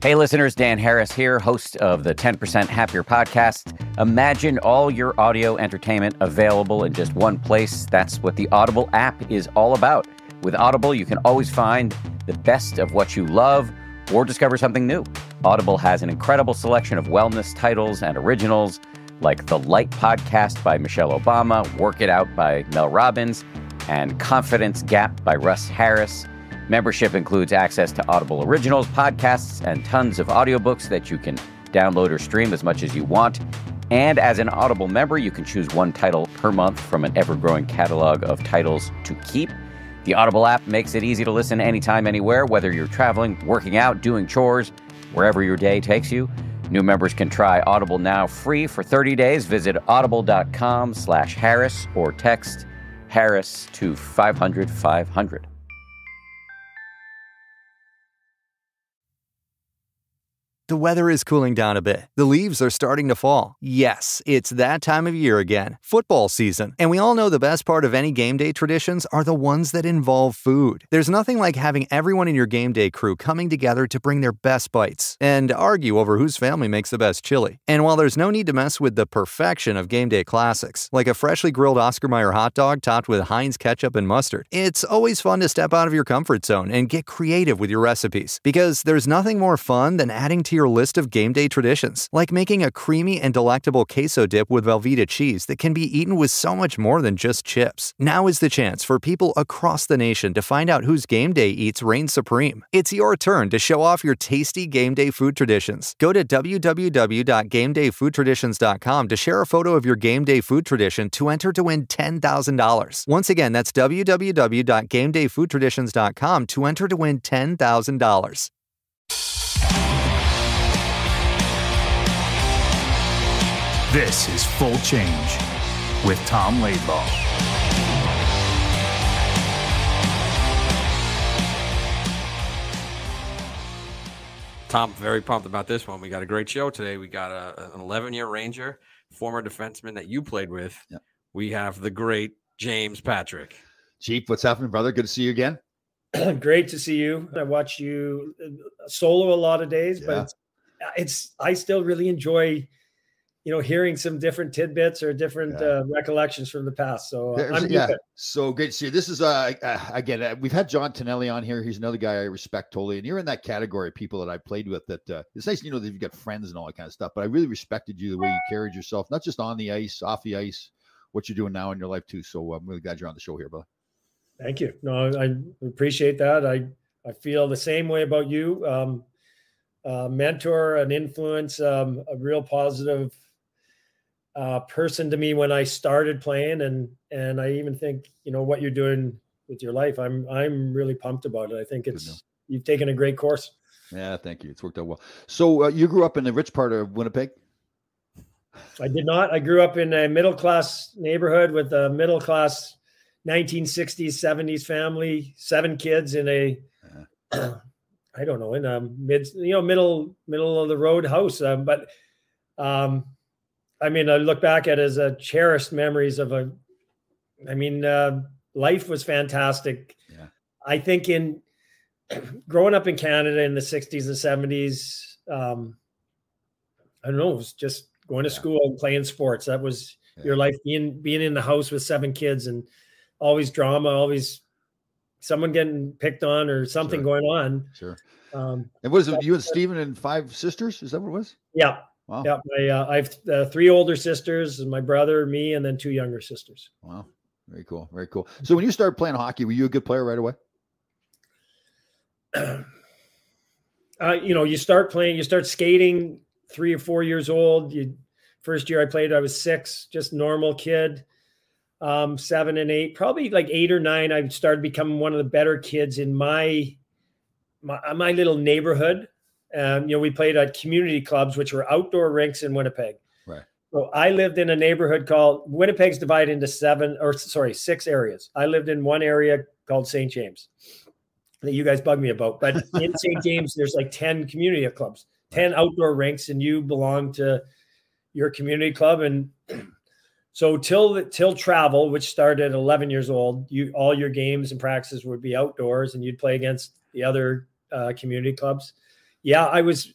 Hey listeners, Dan Harris here, host of the 10% Happier podcast. Imagine all your audio entertainment available in just one place. That's what the Audible app is all about. With Audible, you can always find the best of what you love or discover something new. Audible has an incredible selection of wellness titles and originals like The Light Podcast by Michelle Obama, Work It Out by Mel Robbins, and Confidence Gap by Russ Harris. Membership includes access to Audible Originals, podcasts, and tons of audiobooks that you can download or stream as much as you want. And as an Audible member, you can choose one title per month from an ever-growing catalog of titles to keep. The Audible app makes it easy to listen anytime, anywhere, whether you're traveling, working out, doing chores, wherever your day takes you. New members can try Audible now free for 30 days. Visit audible.com/Harris or text Harris to 500-500. The weather is cooling down a bit. The leaves are starting to fall. Yes, it's that time of year again, football season. And we all know the best part of any game day traditions are the ones that involve food. There's nothing like having everyone in your game day crew coming together to bring their best bites and argue over whose family makes the best chili. And while there's no need to mess with the perfection of game day classics, like a freshly grilled Oscar Mayer hot dog topped with Heinz ketchup and mustard, it's always fun to step out of your comfort zone and get creative with your recipes. Because there's nothing more fun than adding to your list of game day traditions, like making a creamy and delectable queso dip with Velveeta cheese that can be eaten with so much more than just chips. Now is the chance for people across the nation to find out whose game day eats reign supreme. It's your turn to show off your tasty game day food traditions. Go to www.gamedayfoodtraditions.com to share a photo of your game day food tradition to enter to win $10,000. Once again, that's www.gamedayfoodtraditions.com to enter to win $10,000. This is Full Change with Tom Laidlaw. Tom, very pumped about this one. We got a great show today. We got an 11-year Ranger, former defenseman that you played with. Yep. We have the great James Patrick. Chief, what's happening, brother? Good to see you again. Great to see you. I watch you solo a lot of days, but I still really enjoy hearing some different tidbits or different recollections from the past. So so great to see you. This is again, we've had John Tonelli on here. He's another guy I respect totally, and you're in that category of people that I played with. That it's nice, that you've got friends and all that kind of stuff. But I really respected you the way you carried yourself, not just on the ice, off the ice, what you're doing now in your life too. So I'm really glad you're on the show here, brother. Thank you. No, I appreciate that. I feel the same way about you. Mentor, an influence, a real positive person to me when I started playing, and I even think what you're doing with your life. I'm really pumped about it. I think you've taken a great course. Yeah, thank you. It's worked out well. So you grew up in the rich part of Winnipeg? I did not. I grew up in a middle class neighborhood with a middle class 1960s, 70s family, 7 kids in a I don't know, in a middle of the road house. I look back at it as a cherished memories of life was fantastic. Yeah. I think in growing up in Canada in the 60s and 70s, I don't know, it was just going to school and playing sports. That was your life, being in the house with 7 kids and always drama, always someone getting picked on or something going on. Sure. And what is it? You and Stephen and 5 sisters? Is that what it was? Yeah. Wow. Yeah. I have 3 older sisters, and my brother, me, and then 2 younger sisters. Wow. Very cool. Very cool. So when you started playing hockey, were you a good player right away? You start skating 3 or 4 years old. First year I played, I was 6, just normal kid. 7 and 8, probably like 8 or 9, I started becoming one of the better kids in my little neighborhood. We played at community clubs, which were outdoor rinks in Winnipeg. Right. So I lived in a neighborhood called Winnipeg's divided into 6 areas. I lived in one area called St. James that you guys bug me about. But in St. James, there's like 10 community clubs, 10 outdoor rinks, and you belong to your community club. And so till travel, which started at 11 years old, all your games and practices would be outdoors, and you'd play against the other community clubs. Yeah, I was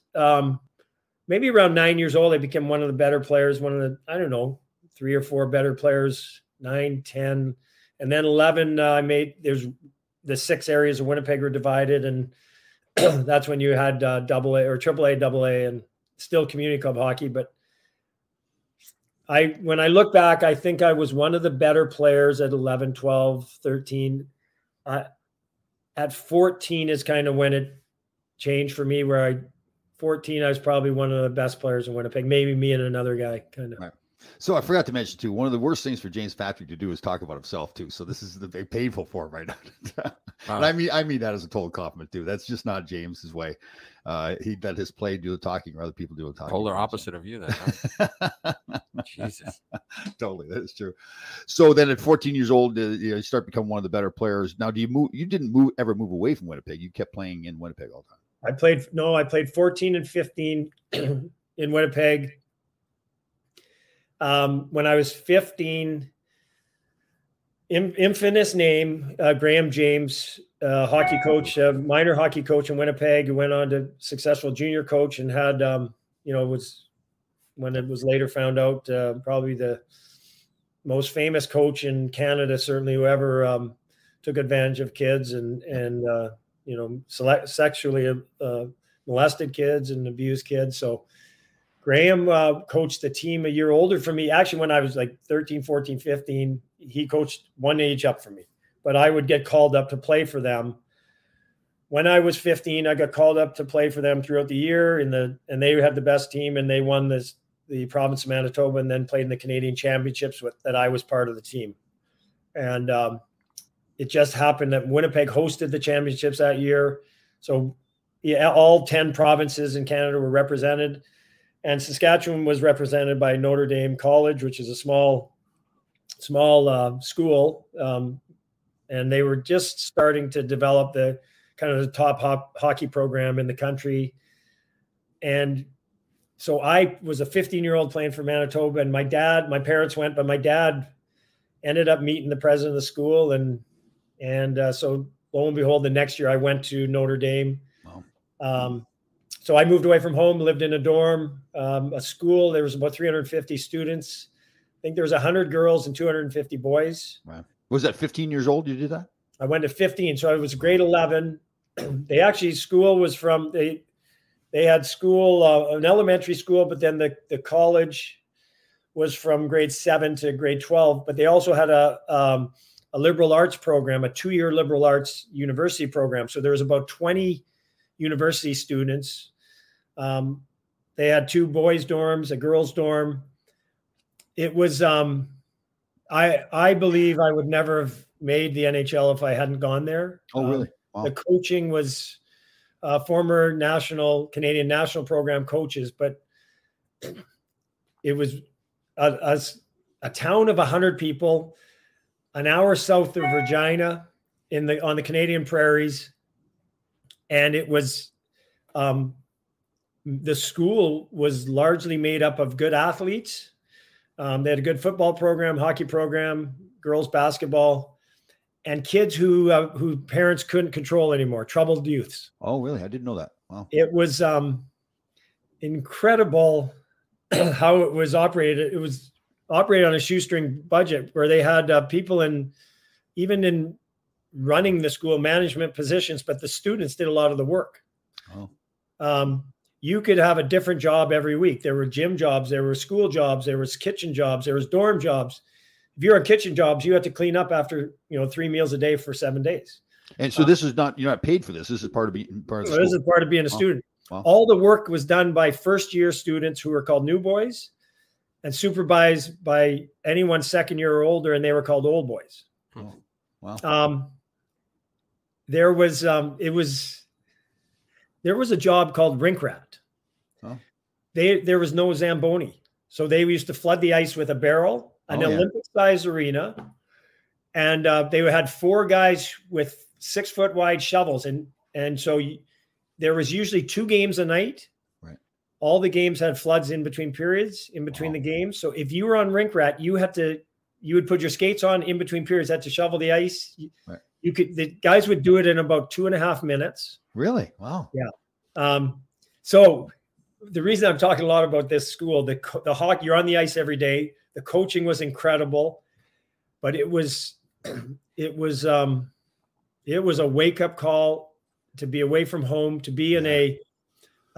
maybe around 9 years old. I became one of the better players, one of the, I don't know, 3 or 4 better players, 9, 10. And then 11, there's the 6 areas of Winnipeg were divided. And that's when you had double A or triple A, double A, and still community club hockey. But when I look back, I think I was one of the better players at 11, 12, 13. At 14 is kind of when it changed for me, where 14, I was probably one of the best players in Winnipeg, maybe me and another guy kind of. Right. So I forgot to mention too, one of the worst things for James Patrick to do is talk about himself too. So this is painful for him right now. And I mean that as a total compliment too. That's just not James's way. He let his play do the talking, or other people do the talking. Polar opposite of you then. Huh? Jesus. Totally. That is true. So then at 14 years old, you start becoming one of the better players. Now, you didn't ever move away from Winnipeg. You kept playing in Winnipeg all the time. I played 14 and 15 in Winnipeg. When I was 15, infamous name, Graham James, hockey coach, minor hockey coach in Winnipeg, who went on to successful junior coach and had, was, when it was later found out, probably the most famous coach in Canada, certainly, who ever took advantage of kids and sexually molested kids and abused kids. So Graham coached the team a year older from me. Actually, when I was like 13, 14, 15, he coached one age up from me. But I would get called up to play for them. When I was 15, I got called up to play for them throughout the year, and they had the best team, and they won the province of Manitoba, and then played in the Canadian Championships that I was part of the team. And it just happened that Winnipeg hosted the championships that year. So yeah, all 10 provinces in Canada were represented. And Saskatchewan was represented by Notre Dame College, which is a small school. And they were just starting to develop the kind of the top hockey program in the country. And so I was a 15-year-old playing for Manitoba, and my parents went, but my dad ended up meeting the president of the school. And so lo and behold, the next year I went to Notre Dame. Wow. So I moved away from home, lived in a dorm, a school. There was about 350 students. I think there was 100 girls and 250 boys. Wow. Was that 15 years old you did that? I went to 15. So I was grade 11. School was from, they had school, an elementary school, but then the college was from grade 7 to grade 12. But they also had a liberal arts program, a 2-year liberal arts university program. So there was about 20 university students. They had 2 boys' dorms, a girls' dorm. It was, I believe I would never have made the NHL if I hadn't gone there. Oh, really? Wow. The coaching was former Canadian national program coaches, but it was a town of 100 people, an hour south of Regina on the Canadian prairies. And it was, the school was largely made up of good athletes. They had a good football program, hockey program, girls basketball, and kids who parents couldn't control anymore, troubled youths. Oh, really? I didn't know that. Wow. It was incredible how it was operated. It was operated on a shoestring budget, where they had people even in running the school management positions, but the students did a lot of the work. Oh. You could have a different job every week. There were gym jobs, there were school jobs, there was kitchen jobs, there was dorm jobs. If you're on kitchen jobs, you had to clean up after 3 meals a day for 7 days. And so this is not, you're not paid for this. This is part of being part of the This is part of being a student. Wow. All the work was done by first-year students who were called new boys, and supervised by anyone second year or older, and they were called old boys. Oh. Wow. There was a job called rink rat. Oh. There was no Zamboni, so they used to flood the ice with a barrel, an Olympic-sized arena, and they had 4 guys with 6-foot wide shovels, and so there was usually 2 games a night. Right. All the games had floods in between periods, in between the games. So if you were on rink rat, you would put your skates on in between periods, had to shovel the ice. Right. The guys would do it in about 2.5 minutes. Really? Wow. Yeah. So the reason I'm talking a lot about this school, the hockey, you're on the ice every day. The coaching was incredible, but it was a wake up call to be away from home, to be in a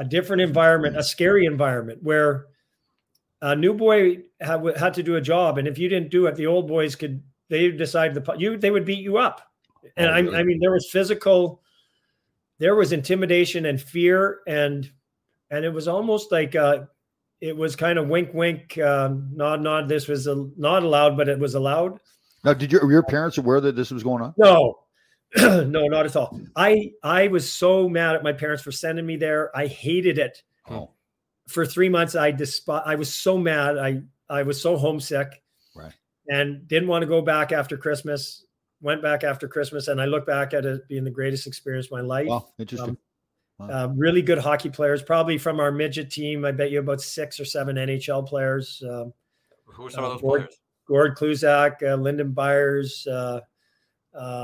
different environment, a scary environment where a new boy had to do a job. And if you didn't do it, the old boys they would beat you up. And I mean, there was intimidation and fear, and it was almost like it was kind of wink, wink, nod, nod. This was not allowed, but it was allowed. Now, were your parents aware that this was going on? No, no, not at all. I was so mad at my parents for sending me there. I hated it. Oh. For 3 months, I was so mad. I was so homesick, right, and didn't want to go back after Christmas. Went back after Christmas, and I look back at it being the greatest experience of my life. Wow, interesting. Really good hockey players, probably from our midget team. I bet you about 6 or 7 NHL players. Who are some of those players? Gord Kluzak, Lyndon Byers,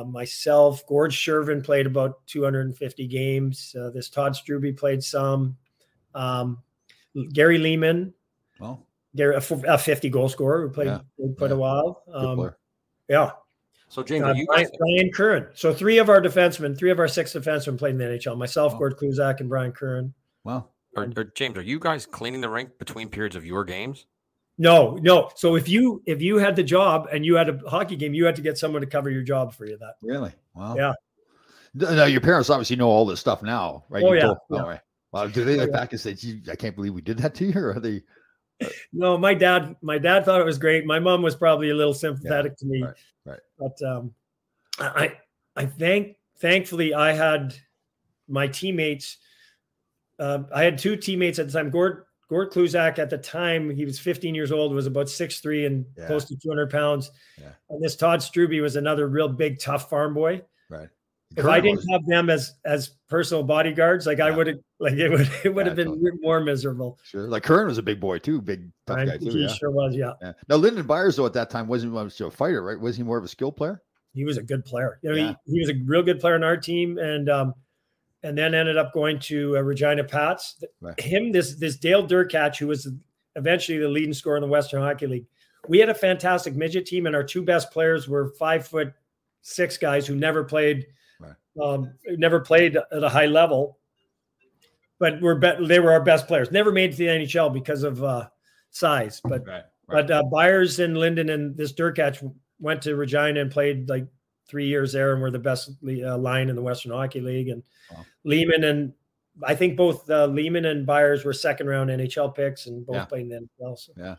myself. Gord Shervin played about 250 games. This Todd Struby played some. Gary Lehman, a 50 goal scorer who played quite a while. Yeah. So James, Brian Curran. So 3 of our 6 defensemen played in the NHL. Myself, Gord Kluzak, and Brian Curran. Wow. James, are you guys cleaning the rink between periods of your games? No. So if you had the job and you had a hockey game, you had to get someone to cover your job for you. That really? Wow. Yeah. Now your parents obviously know all this stuff now, right? Oh, yeah. Right. Well, do they look back and say, "Gee, I can't believe we did that to you," or are they? No, my dad thought it was great. My mom was probably a little sympathetic to me. Right. But thankfully I had my teammates. I had 2 teammates at the time. Gord Kluzak at the time, he was 15 years old, was about 6'3" and close to 200 pounds. Yeah. And this Todd Struby was another real big, tough farm boy. Right. If I didn't have them as personal bodyguards, I would have it would have been more miserable. Sure. Like Curran was a big boy too, big tough guy too. He sure was, yeah. Now Lyndon Byers though at that time wasn't much of a fighter, right? Was he more of a skill player? He was a good player. He was a real good player on our team, and then ended up going to Regina Pats. Right. This Dale Durkach, who was eventually the leading scorer in the Western Hockey League. We had a fantastic midget team, and our 2 best players were 5'6" guys who never played. Never played at a high level, but they were our best players. Never made it to the NHL because of size. But Byers and Lyndon and this Durkach went to Regina and played like 3 years there, and were the best line in the Western Hockey League. And Lehman and I think both Lehman and Byers were 2nd round NHL picks, and both played in the NHL. So. Yeah.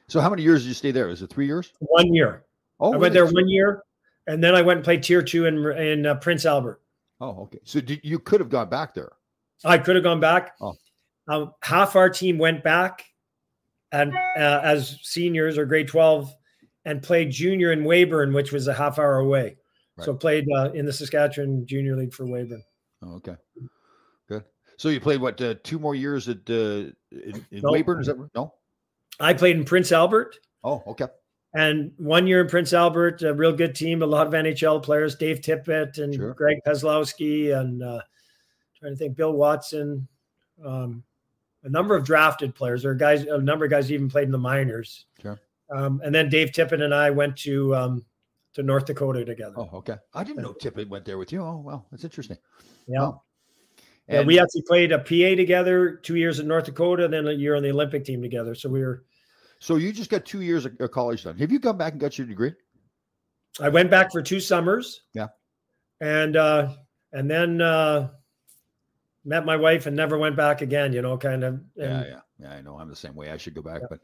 So how many years did you stay there? Was it 3 years? 1 year. Oh, I went there 1 year, and then I went and played Tier 2 in Prince Albert. Oh, okay. So you could have gone back there. I could have gone back. Oh. Half our team went back and as seniors or grade 12 and played junior in Weyburn, which was a half hour away. Right. So played in the Saskatchewan Junior League for Weyburn. Oh, okay. Good. So you played 2 more years at in Weyburn? Is that no? I played in Prince Albert. Oh, okay. And 1 year in Prince Albert, a real good team, a lot of NHL players, Dave Tippett and Greg Kozlowski and trying to think, Bill Watson, a number of drafted players. There are a number of guys even played in the minors. Sure. And then Dave Tippett and I went to North Dakota together. Oh, okay. I didn't know Tippett went there with you. Oh, well, that's interesting. Yeah. Wow. And we actually played a PA together, 2 years in North Dakota, then a year on the Olympic team together. So we were. So you just got 2 years of college done. Have you come back and got your degree? I went back for 2 summers. Yeah. And then met my wife and never went back again, kind of. Yeah, I know. I'm the same way. I should go back, but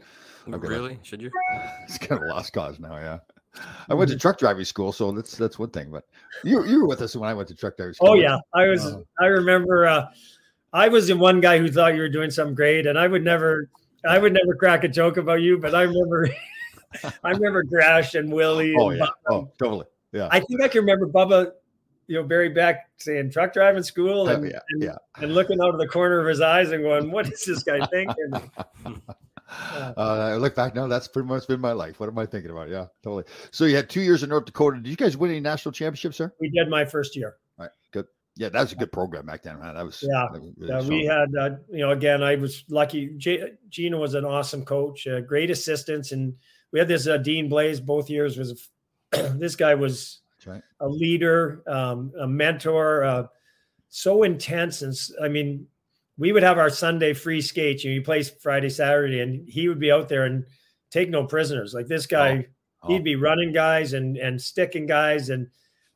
really? Should you? It's kind of a lost cause now, yeah. I went to truck driving school, so that's one thing. But you were with us when I went to truck driving school. Oh yeah. I remember I was the one guy who thought you were doing something great, and I would never crack a joke about you, but I remember Grash and Willie. Oh, and yeah. Bubba. Oh, totally. Yeah. I think I can remember Bubba, Barry Beck saying truck driving school and looking out of the corner of his eyes and going, what is this guy thinking? I look back now, that's pretty much been my life. What am I thinking about? Yeah, totally. So you had 2 years in North Dakota. Did you guys win any national championships, sir? We did my first year. All right, good. Yeah, that was a good program back then, man. That was really we had again, I was lucky. Gino was an awesome coach, great assistants, and we had this Dean Blaze both years. Was this guy was a leader, a mentor, so intense, and I mean, we would have our Sunday free skates. You play Friday, Saturday, and he would be out there and take no prisoners. Like this guy, he'd be running guys and sticking guys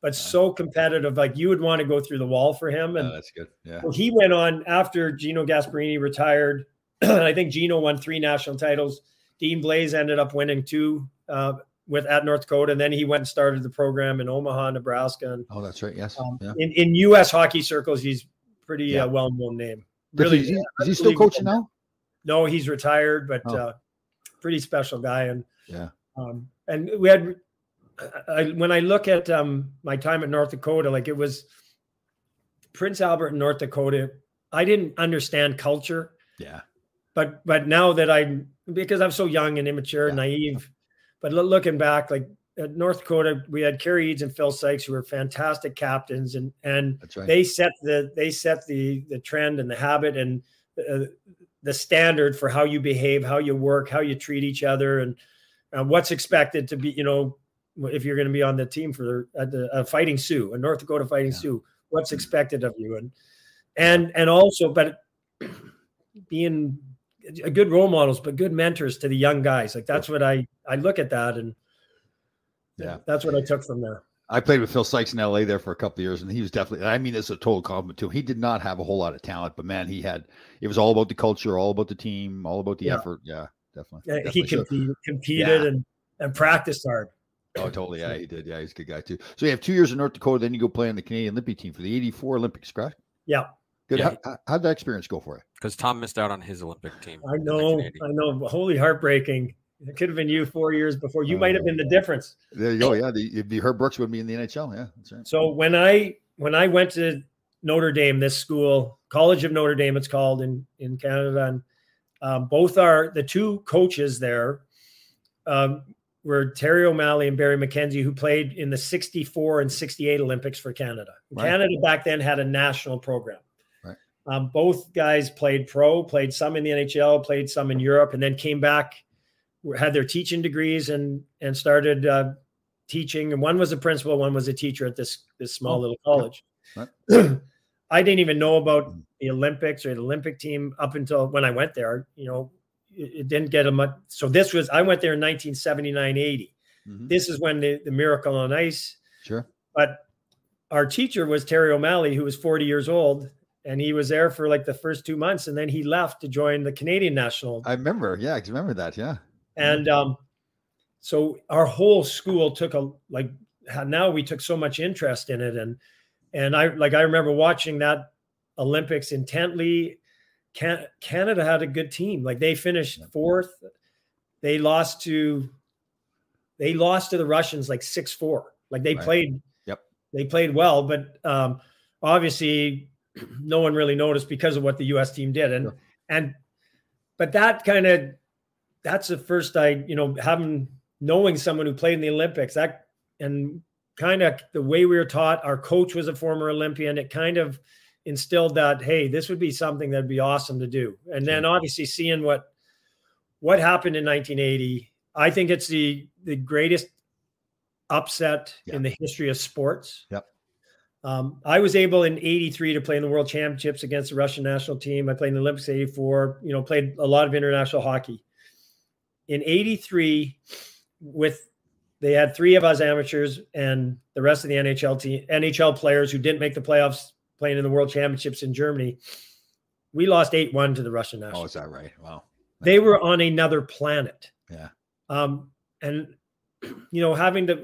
but so competitive, like you would want to go through the wall for him. And that's good. Yeah. Well, he went on after Gino Gasparini retired. I think Gino won 3 national titles. Dean Blaze ended up winning 2 at North Dakota. And then he went and started the program in Omaha, Nebraska. And, that's right. Yes. In U.S. hockey circles, he's pretty well-known name. Really, is he still coaching now? No, he's retired, but pretty special guy. And and we had. When I look at my time at North Dakota, like it was Prince Albert and North Dakota, I didn't understand culture. Yeah. But now that because I'm so young and immature and naive, but looking back, like at North Dakota, we had Kerry Eads and Phil Sykes, who were fantastic captains, and that's right. they set the trend and the habit and the standard for how you behave, how you work, how you treat each other, and what's expected to be, if you're going to be on the team for a Fighting Sioux, a North Dakota Fighting Sioux, what's expected of you, and also, but being good role models, but good mentors to the young guys. Like that's what I look at that, and that's what I took from there. I played with Phil Sykes in LA there for a couple of years, and he was definitely, I mean, it's a total compliment to him. He did not have a whole lot of talent, but man, it was all about the culture, all about the team, all about the effort. Yeah, definitely. He competed and practiced hard. Oh, totally. Yeah, he did. Yeah, he's a good guy too. So you have 2 years in North Dakota, then you go play on the Canadian Olympic team for the '84 Olympics, correct? Yeah. Good. Yeah. How'd that experience go for you? Because Tom missed out on his Olympic team. I know. Holy heartbreaking. It could have been you 4 years before. You might have been the difference. There you go. Yeah, the Herb Brooks would be in the NHL. Yeah, that's right. So when I went to Notre Dame, this school, College of Notre Dame, it's called in Canada, and both the 2 coaches there. Were Terry O'Malley and Barry McKenzie, who played in the 64 and 68 Olympics for Canada. Right. Canada back then had a national program. Right. Both guys played some in the NHL, played some in Europe, and then came back, had their teaching degrees and started teaching. And one was a principal, one was a teacher at this small little college. Right. I didn't even know about the Olympics or the Olympic team up until when I went there, it didn't get a much. So I went there in 1979-80. Mm-hmm. This is when the Miracle on Ice. Sure. But our teacher was Terry O'Malley, who was 40 years old, and he was there for like the first 2 months, and then he left to join the Canadian national. I remember. Yeah, I remember that. Yeah. And so our whole school now we took so much interest in it, and I remember watching that Olympics intently. Canada had a good team. Like they finished 4th. They lost to the Russians like 6-4. Like they played. Yep. They played well, but obviously no one really noticed because of what the U.S. team did. But that's the first knowing someone who played in the Olympics, and kind of the way we were taught. Our coach was a former Olympian. It kind of instilled that, hey, this would be something that'd be awesome to do. And then obviously seeing what happened in 1980, I think it's the greatest upset in the history of sports. Yep. I was able in 83 to play in the World Championships against the Russian national team. I played in the Olympics 84, played a lot of international hockey. In 83, they had 3 of us amateurs and the rest of the NHL players who didn't make the playoffs playing in the World Championships in Germany. We lost 8-1 to the Russian national. Oh, is that right? Wow. They were on another planet. Yeah. And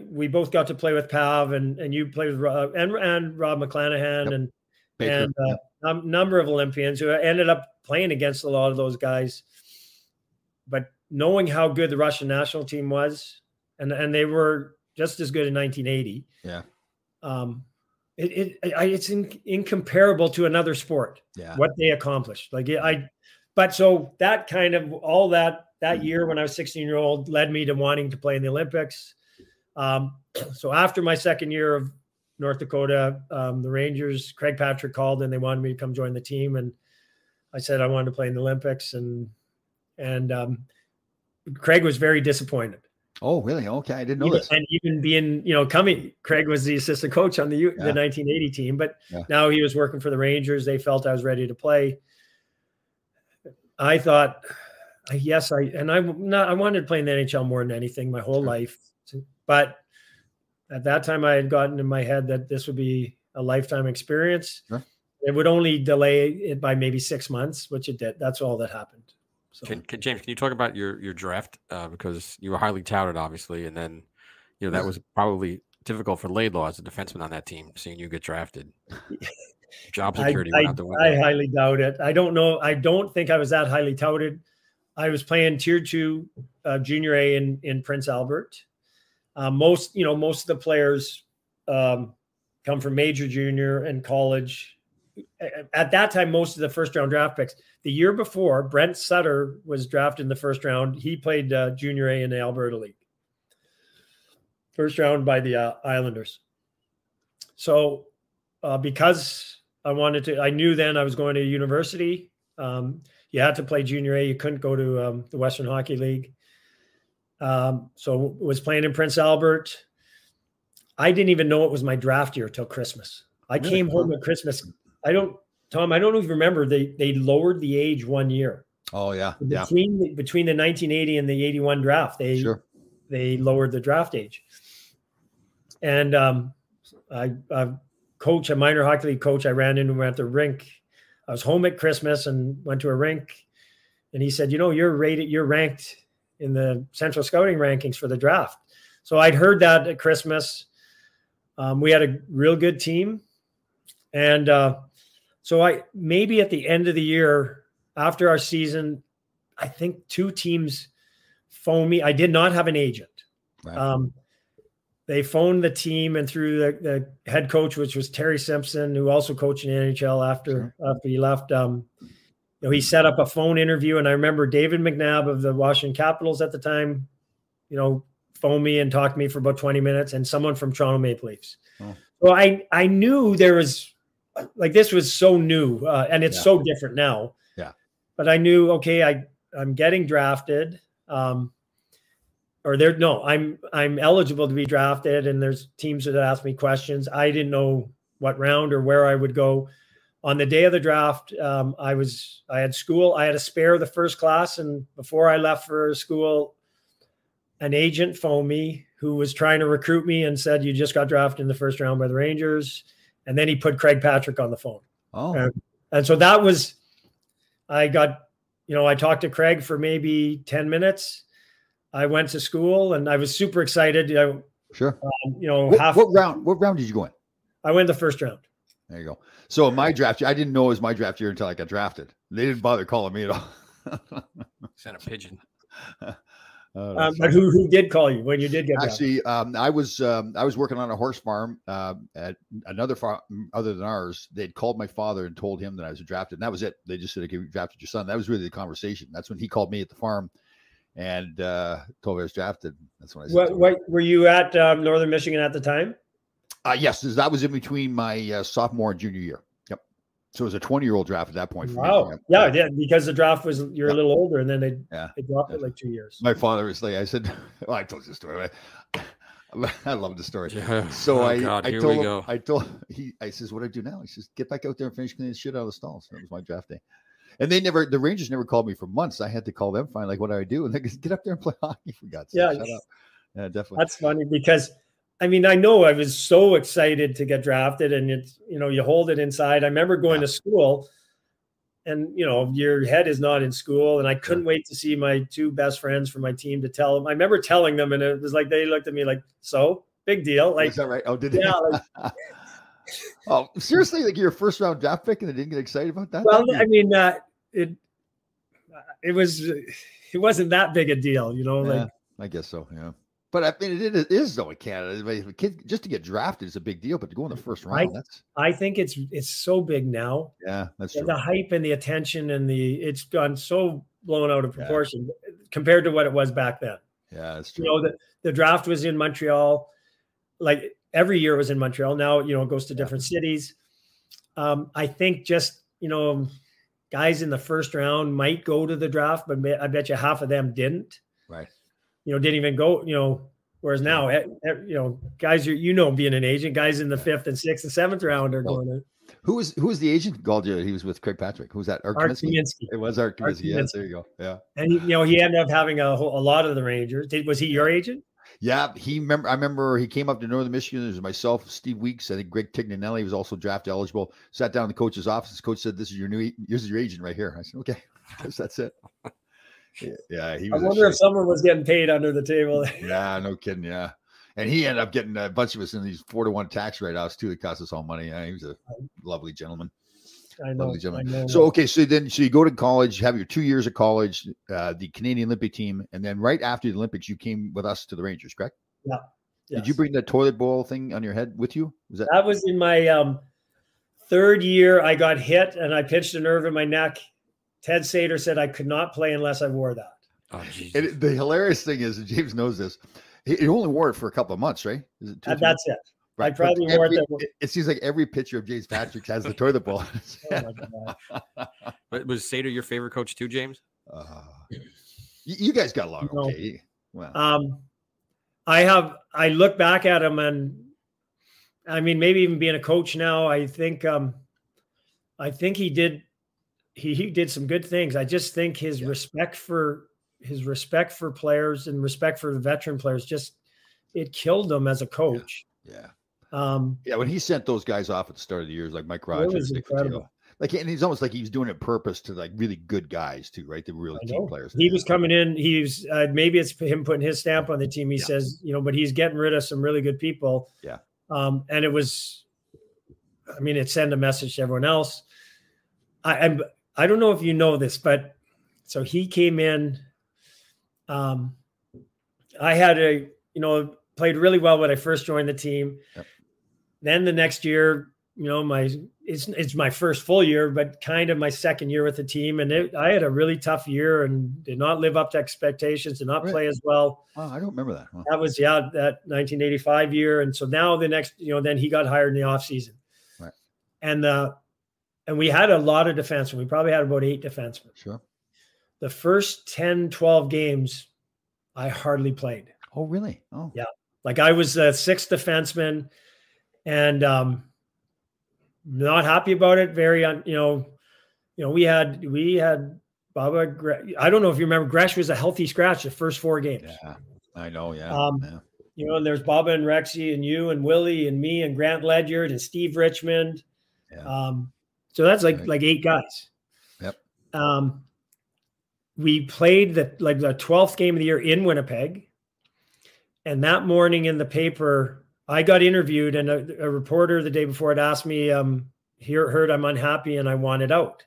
we both got to play with Pav and you played with Rob McClanahan and a number of Olympians who ended up playing against a lot of those guys. But knowing how good the Russian national team was, and they were just as good in 1980. Yeah. It's incomparable to another sport. Yeah. What they accomplished. So that kind of all that year when I was 16-year-old led me to wanting to play in the Olympics. So after my second year North Dakota, the Rangers, Craig Patrick called and they wanted me to come join the team. And I said I wanted to play in the Olympics. And Craig was very disappointed. Oh, really? Okay. I didn't know this. And even being, coming, Craig was the assistant coach on the 1980 team, but now he was working for the Rangers. They felt I was ready to play. I thought, yes, I wanted to play in the NHL more than anything my whole life. But at that time I had gotten in my head that this would be a lifetime experience. Sure. It would only delay it by maybe 6 months, which it did. That's all that happened. So. James, can you talk about your draft? Because you were highly touted, obviously, and then that was probably difficult for Laidlaw as a defenseman on that team, seeing you get drafted. Job security went out the window. I highly doubt it. I don't know. I don't think I was that highly touted. I was playing Tier 2 Junior A in Prince Albert. Most of the players come from major, junior, and college. At that time, most of the first-round draft picks. The year before, Brent Sutter was drafted in the first round. He played Junior A in the Alberta League. First round by the Islanders. So because I knew then I was going to university. You had to play Junior A. You couldn't go to the Western Hockey League. So was playing in Prince Albert. I didn't even know it was my draft year till Christmas. I came home at Christmas. Tom, I don't know if you remember, they lowered the age 1 year. Oh yeah. Between the 1980 and the 81 draft, they lowered the draft age. And I coach, a minor hockey league coach, I ran into him at the rink. I was home at Christmas and went to a rink, and he said, you're ranked in the Central Scouting rankings for the draft. So I'd heard that at Christmas. We had a real good team. And so maybe at the end of the year, after our season, I think 2 teams phoned me. I did not have an agent. Right. They phoned the team, and through the head coach, which was Terry Simpson, who also coached in the NHL after he left, he set up a phone interview. And I remember David McNabb of the Washington Capitals at the time, phoned me and talked to me for about 20 minutes, and someone from Toronto Maple Leafs. Oh. So I knew there was, this was so new, and it's so different now. Yeah. But I knew, okay, I'm getting drafted. I'm eligible to be drafted, and there's teams that ask me questions. I didn't know what round or where I would go. On the day of the draft, I had school. I had a spare the first class, and before I left for school, an agent phoned me who was trying to recruit me and said, "You just got drafted in the first round by the Rangers." And then he put Craig Patrick on the phone. Oh, and so that was, I talked to Craig for maybe 10 minutes. I went to school and I was super excited. Sure. What round did you go in? I went the first round. There you go. So in my draft year, I didn't know it was my draft year until I got drafted. They didn't bother calling me at all. Sent a pigeon. But who did call you when you did get drafted? Actually, I was working on a horse farm at another farm other than ours. They'd called my father and told him that I was drafted, and that was it. They just said, "Okay, we drafted your son." That was really the conversation. That's when he called me at the farm and told me I was drafted. That's when I said, "What were you at Northern Michigan at the time?" Yes, that was in between my sophomore and junior year. Yep. So it was a 20-year-old draft at that point. Wow. Me. Yeah, because the draft was you're a little older, and then they dropped it like 2 years. My father was like, I said, well, I told you the story. I love the story. Yeah. So I told him, I says, what do I do now? He says, get back out there and finish cleaning the shit out of the stalls. That was my draft day. And the Rangers never called me for months. I had to call them, find what do I do? And they said, get up there and play hockey, for God's sake. Shut up. Yeah, definitely. That's funny because I know I was so excited to get drafted, and it's, you hold it inside. I remember going to school and, your head is not in school, and I couldn't wait to see my 2 best friends from my team to tell them. I remember telling them, and it was like, they looked at me like, so big deal. Like, is that right? Oh, did they? Yeah. Oh, seriously? Like your first round draft pick and they didn't get excited about that? Well, it wasn't that big a deal, Yeah, I guess so. Yeah. But it is though in Canada. Just to get drafted is a big deal, but to go in the first round, I think it's so big now. Yeah, that's true. The hype and the attention and it's gone so blown out of proportion compared to what it was back then. Yeah, that's true. The draft was in Montreal. Like every year it was in Montreal. Now, it goes to different cities. I think just, guys in the first round might go to the draft, but I bet you half of them didn't. Right. Didn't even go, whereas now, guys, being an agent, guys in the 5th and 6th and 7th round are going to. Who was the agent called you? He was with Craig Patrick. Who was that? Art Kaminsky. It was Art Kaminsky. Yes, there you go. Yeah. And he ended up having a lot of the Rangers. Was he your agent? Yeah, I remember he came up to Northern Michigan. There was myself, Steve Weeks, I think Greg Tignanelli was also draft eligible. Sat down in the coach's office. His coach said, "This is your agent right here." I said, "Okay, I guess that's it." Yeah, he was. I wonder if someone was getting paid under the table. Yeah, no kidding. Yeah, and he ended up getting a bunch of us in these 4-to-1 tax write-offs too. That cost us all money. Yeah, he was a lovely gentleman. I know. So you go to college, have your 2 years of college, the Canadian Olympic team, and then right after the Olympics, you came with us to the Rangers, correct? Yeah. Yes. Did you bring the toilet bowl thing on your head with you? That was in my 3rd year. I got hit and I pinched a nerve in my neck. Ted Sater said I could not play unless I wore that. Oh, geez. And the hilarious thing is, and James knows this, he only wore it for a couple of months, right? Is it that's it. Right. I probably wore it seems like every picture of James Patrick has the toilet bowl. But was Sater your favorite coach too, James? You guys got along okay. Well, I look back at him, and I mean, maybe even being a coach now, I think he did some good things. I just think his respect for players and respect for the veteran players it killed him as a coach. Yeah. When he sent those guys off at the start of the year, like Mike Rogers, and he's almost like he was doing it purpose to like really good guys too, right? The really team players. He was coming in. He's maybe it's him putting his stamp on the team. He says, but he's getting rid of some really good people. Yeah. And it was, it sent a message to everyone else. I don't know if you know this, but so he came in. I had played really well when I first joined the team. Yep. Then the next year, it's my first full year, but kind of my second year with the team. And I had a really tough year and did not live up to expectations, did not play as well. Oh, I don't remember that. Wow. That was, that 1985 year. And so now the next, then he got hired in the off season. Right. And we had a lot of defensemen. We probably had about 8 defensemen. Sure. The first 10, 12 games, I hardly played. Oh, really? Oh, yeah. Like I was a 6th defenseman, and not happy about it. Very, we had Baba. I don't know if you remember, Gresh was a healthy scratch the first 4 games. Yeah, I know. Yeah. And there's Baba and Rexy and you and Willie and me and Grant Ledyard and Steve Richmond. Yeah. So that's like 8 guys. Yep. We played the 12th game of the year in Winnipeg. And that morning in the paper, I got interviewed, and a reporter the day before had asked me, heard I'm unhappy and I wanted out.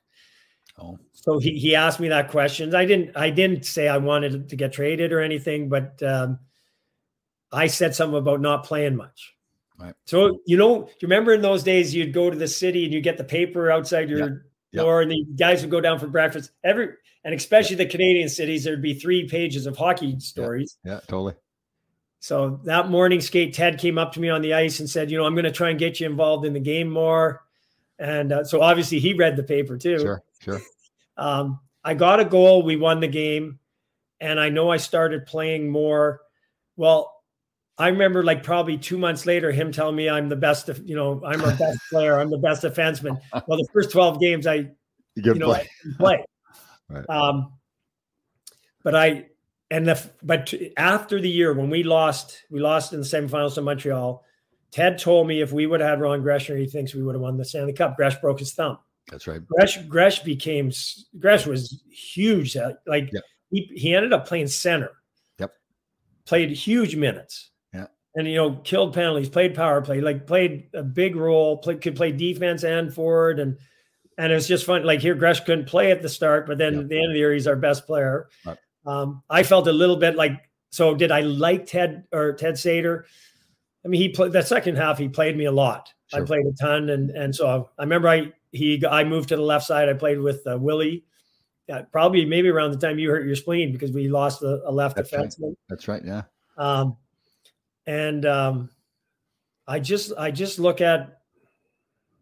Oh. So he asked me that question. I didn't say I wanted to get traded or anything, but I said something about not playing much. Right. So, do you remember in those days you'd go to the city and you get the paper outside your door, and the guys would go down for breakfast. And especially the Canadian cities, there'd be 3 pages of hockey stories. Yeah, totally. So that morning skate, Ted came up to me on the ice and said, I'm going to try and get you involved in the game more. And so obviously he read the paper too. Sure. I got a goal. We won the game. And I know I started playing more. Well, I remember probably 2 months later, him telling me I'm the best, I'm our best player. I'm the best defenseman. Well, the first 12 games I didn't play. Right. But after the year when we lost in the semifinals to Montreal, Ted told me if we would have had Ron Greshner, he thinks we would have won the Stanley Cup. Gresh broke his thumb. That's right. Gresh was huge. He ended up playing center. Yep. Played huge minutes. Yeah. And killed penalties, played power play, played a big role, could play defense and forward, and it was just fun. Here, Gresh couldn't play at the start, but then at the end of the year, he's our best player. Right. I felt a little bit so did I like Ted Sater? I mean, he played that second half. He played me a lot. Sure. I played a ton. And so I remember I moved to the left side. I played with Willie, probably maybe around the time you hurt your spleen, because we lost a left defenseman. That's right. Yeah. I just look at,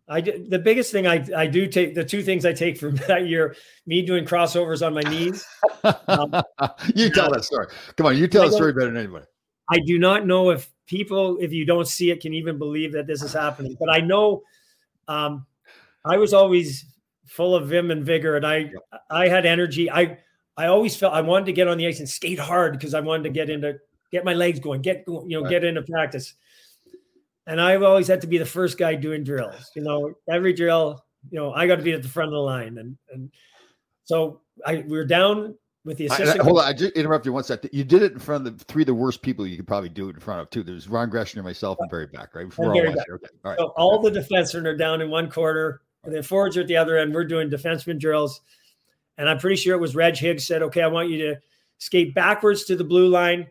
the biggest thing I do take, the two things I take from that year, me doing crossovers on my knees. You tell that story. Come on, you tell the story better than anybody. I do not know if people, if you don't see it, can even believe that this is happening. But I know I was always full of vim and vigor, and I had energy. I always felt I wanted to get on the ice and skate hard because I wanted to get my legs going, get into practice. And I've always had to be the first guy doing drills. Every drill, I got to be at the front of the line. And so we were down with the assistant. Hold on, I just interrupt you one second. You did it in front of the three of the worst people you could probably do it in front of too. There's Ron Greshner, myself, and Barry Beck, right? Okay. All right. So all the defensemen are down in one quarter, and the forwards are at the other end. We're doing defenseman drills. And I'm pretty sure it was Reg Higgs said, okay, I want you to skate backwards to the blue line,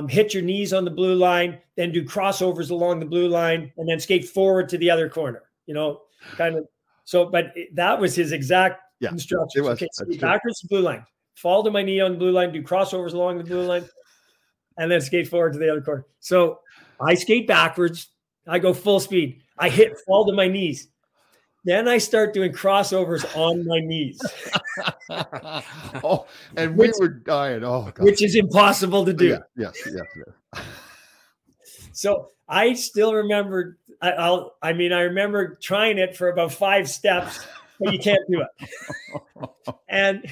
hit your knees on the blue line, then do crossovers along the blue line, and then skate forward to the other corner, kind of. So, but that was his exact instructions. Okay, skate backwards to the blue line, fall to my knee on the blue line, do crossovers along the blue line, and then skate forward to the other corner. So I skate backwards. I go full speed. I fall to my knees. Then I start doing crossovers on my knees. We were dying. Oh, God. Which is impossible to do. Yes. So I still remember. I remember trying it for about 5 steps, but you can't do it. And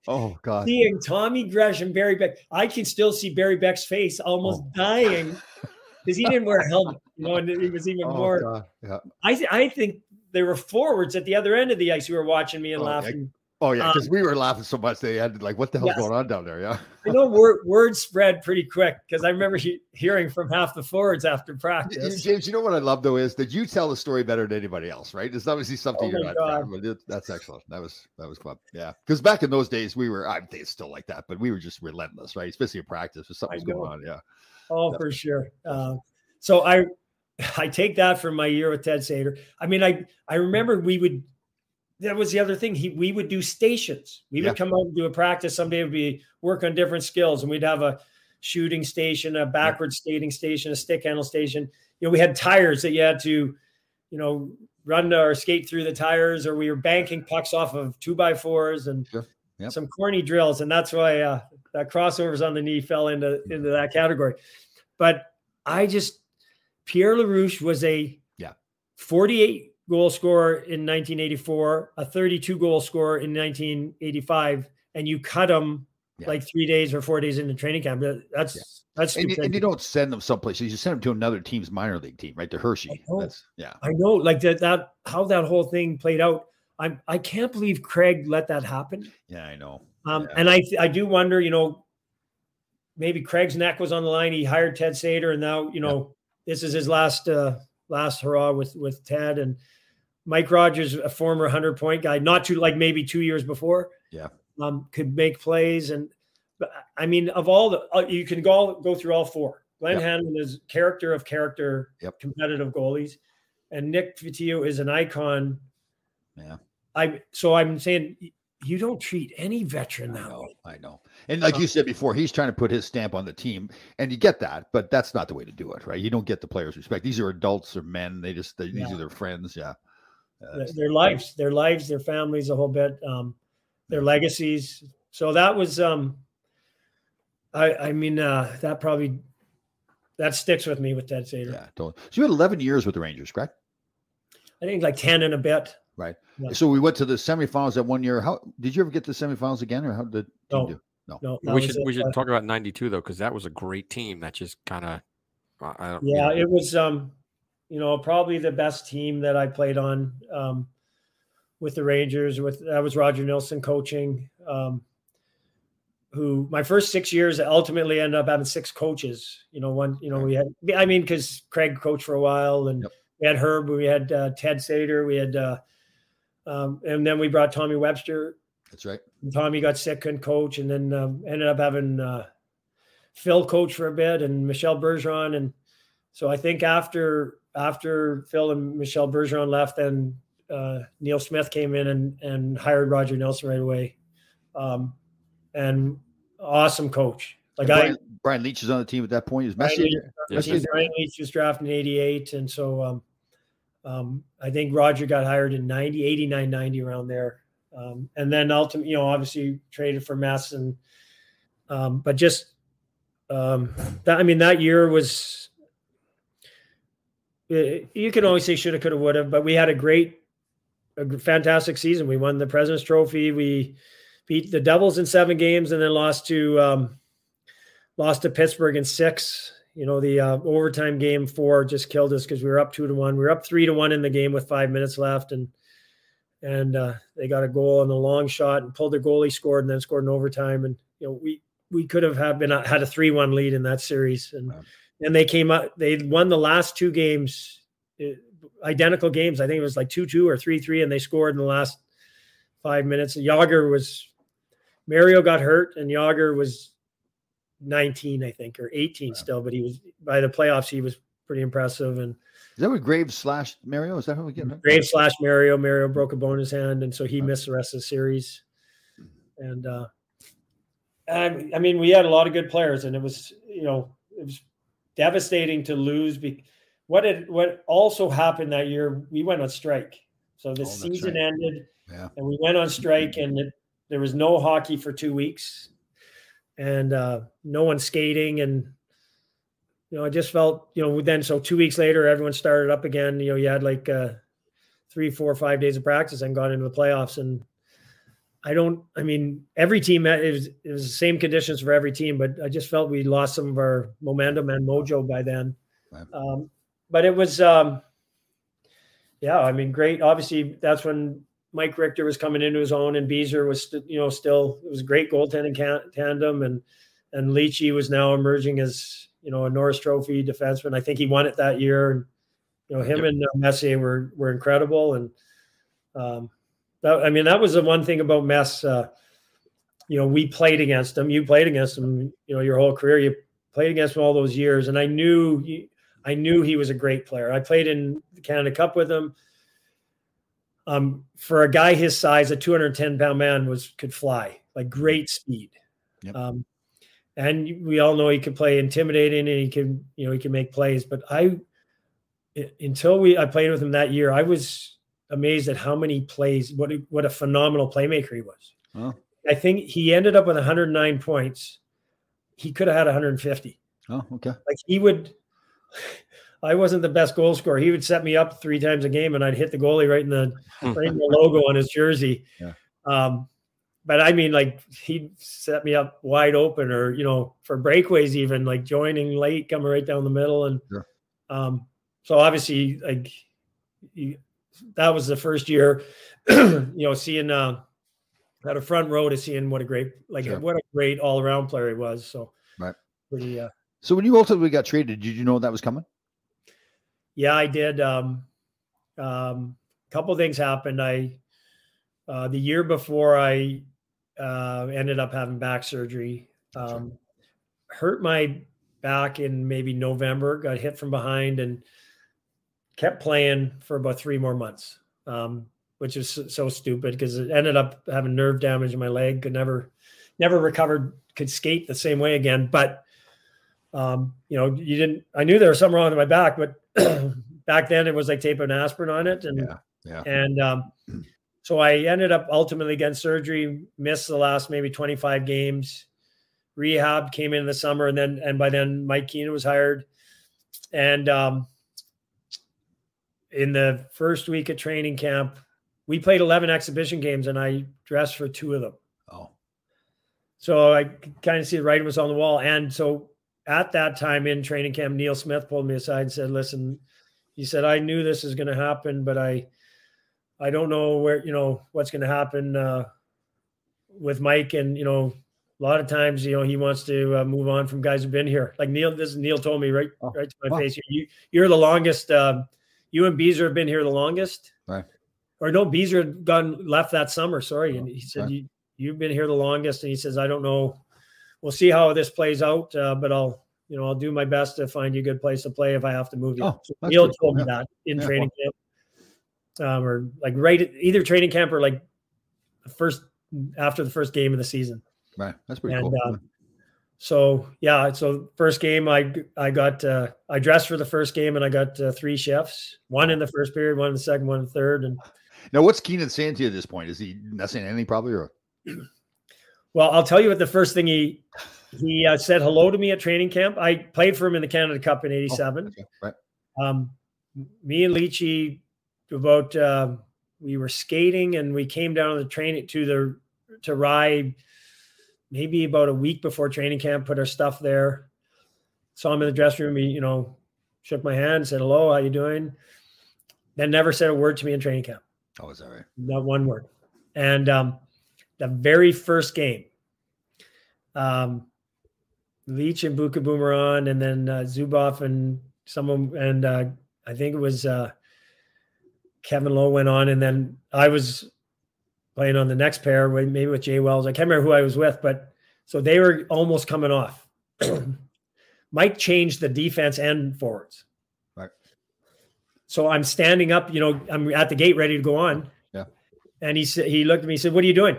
oh, God, seeing Tommy Gresham, Barry Beck, I can still see Barry Beck's face almost dying because he didn't wear a helmet. And he was even more. God. Yeah. I think. There were forwards at the other end of the ice who were watching me and laughing. Because we were laughing so much they had to, what the hell's going on down there? Yeah, I know word spread pretty quick because I remember hearing from half the forwards after practice. James, you know what I love though is that you tell the story better than anybody else, right? It's obviously something you're not. Yeah, that's excellent. That was fun. Yeah, because back in those days I think it's still like that, but we were just relentless, right? Especially in practice if something's going on. Yeah. Oh, for sure. So I take that from my year with Ted Sater. I remember that was the other thing. We would do stations. We would come out and do a practice. Someday would be work on different skills. And we'd have a shooting station, a backward skating station, a stick handle station. We had tires that you had to, run or skate through the tires, or we were banking pucks off of 2x4s and some corny drills. And that's why that crossovers on the knee fell into that category. But Pierre LaRouche was a 48 goal scorer in 1984, a 32 goal scorer in 1985, and you cut him like 3 days or 4 days into training camp. That's and you don't send them someplace. You send them to another team's minor league team, right? To Hershey. I know, like that how that whole thing played out. I can't believe Craig let that happen. Yeah, I know. And I do wonder, maybe Craig's neck was on the line. He hired Ted Sater, and now this is his last hurrah with Ted. And Mike Rogers, a former 100-point guy, maybe 2 years before, could make plays. And of all you can go through all four. Glenn Hanlon is character of character, competitive goalies, and Nick Vitillo is an icon. Yeah. I'm saying you don't treat any veteran that way. I know. And like you said before, he's trying to put his stamp on the team, and you get that, but that's not the way to do it, right? You don't get the players' respect. These are adults or men. These are their friends. Yeah. Their lives, their families, a whole bit, their legacies. So that was, that sticks with me with Ted Sater. Yeah. Totally. So you had 11 years with the Rangers, correct? I think like 10 and a bit. Right. Yeah. So we went to the semifinals that one year. How did you ever get to the semifinals again, or how did the team do? No. We should talk about 92 though, because that was a great team. That just kind of. It was probably the best team that I played on with the Rangers. That was Roger Nilsson coaching. Who my first 6 years ultimately ended up having 6 coaches. We had. Because Craig coached for a while, and we had Herb, we had Ted Sater, we had. And then we brought Tommy Webster. That's right. And Tommy got sick, couldn't coach, and then ended up having Phil coach for a bit and Michel Bergeron. And so I think after Phil and Michel Bergeron left, then Neil Smith came in and hired Roger Nilsson right away. And awesome coach. Like Brian Leach is on the team at that point. Is Messi? Brian Leach was drafted in 88. And so I think Roger got hired in 90, 89, 90 around there. And then ultimately, obviously traded for Mess. And, but just, that year was, you can always say shoulda, coulda, woulda, but we had a fantastic season. We won the President's Trophy. We beat the Devils in 7 games and then lost to Pittsburgh in 6. The overtime game 4 just killed us because we were up 2-1. We were up 3-1 in the game with 5 minutes left, and they got a goal on the long shot and pulled their goalie, scored, and then scored in overtime. And we could have had a 3-1 lead in that series, and they came up. They won the last 2 games, identical games. I think it was like 2-2 or 3-3, and they scored in the last 5 minutes. Mario got hurt, and Yager was 19, I think, or 18 still, but he was, by the playoffs, he was pretty impressive. And is that what Graves / Mario? Is that how we get it? Graves / Mario. Mario broke a bone in his hand, and so he missed the rest of the series. And we had a lot of good players, and it was devastating to lose. What also happened that year, we went on strike. So the season ended, and we went on strike, and there was no hockey for 2 weeks, and no one skating. And, I just felt, then, so 2 weeks later, everyone started up again. You had like 3, 4, 5 days of practice and got into the playoffs. And every team, it was the same conditions for every team, but I just felt we lost some of our momentum and mojo by then. Right. But it was, great. Obviously, that's when Mike Richter was coming into his own, and Beezer was, still, it was a great goaltending tandem, and Leachy was now emerging as, a Norris Trophy defenseman. I think he won it that year, and him and Messier were incredible, and that was the one thing about Mess. We played against him. You played against him, your whole career. You played against him all those years, and I knew he was a great player. I played in the Canada Cup with him. For a guy his size, a 210-pound man could fly, like great speed. Yep. And we all know he could play intimidating, and he can make plays. But I played with him that year, I was amazed at how many plays, what a phenomenal playmaker he was. Oh. I think he ended up with 109 points. He could have had 150. Oh, okay. Like I wasn't the best goal scorer. He would set me up 3 times a game, and I'd hit the goalie right in the logo on his jersey. Yeah. But he'd set me up wide open, or, for breakaways, even like joining late, coming right down the middle. And sure. So obviously, that was the first year, seeing at a front row to seeing what a great all around player he was. So right. Pretty. So when you ultimately got traded, did you know that was coming? Yeah, I did. Couple things happened. The year before, I ended up having back surgery. Hurt my back in maybe November, got hit from behind, and kept playing for about 3 more months, which is so stupid because it ended up having nerve damage in my leg. Could never recovered, could skate the same way again. But, I knew there was something wrong with my back, but back then it was like tape and aspirin on it. And, so I ended up ultimately getting surgery, missed the last maybe 25 games, rehab, came in the summer. And by then Mike Keenan was hired. And, in the first week of training camp, we played 11 exhibition games, and I dressed for 2 of them. Oh, so I kind of see the writing was on the wall. And so at that time in training camp, Neil Smith pulled me aside and said, listen, he said, I knew this was going to happen, but I don't know where, what's going to happen with Mike. And, a lot of times, he wants to move on from guys who've been here. Like Neil told me right to my face, you're the longest, you and Beezer have been here the longest. Right. Or no, Beezer had left that summer. Sorry. And he said, you've been here the longest. And he says, I don't know. We'll see how this plays out. But I'll do my best to find you a good place to play if I have to move you. So Neil told me that in training camp. Or like either training camp or like after the first game of the season. Right. That's pretty cool. So yeah, so first game I got I dressed for the first game and I got 3 shifts, one in the first period, one in the second, one in the third. And now, what's Keenan saying to you at this point? Is he not saying anything probably? Or well, I'll tell you what the first thing he said hello to me at training camp. I played for him in the Canada Cup in '87. Okay. Right. Me and Leachy we were skating and we came down to the train to Rye maybe about a week before training camp, put our stuff there. Saw him in the dressing room. He, shook my hand, said hello, how you doing? Then never said a word to me in training camp. Oh, is that right? Not one word. And the very first game, Leach and Buka Boom were on, and then Zubov and someone, and I think it was Kevin Lowe went on, and then I was playing on the next pair, maybe with Jay Wells. I can't remember who I was with, but so they were almost coming off. Mike changed the defense and forwards. Right. So I'm standing up, I'm at the gate ready to go on. Yeah. And he looked at me, he said, "What are you doing?"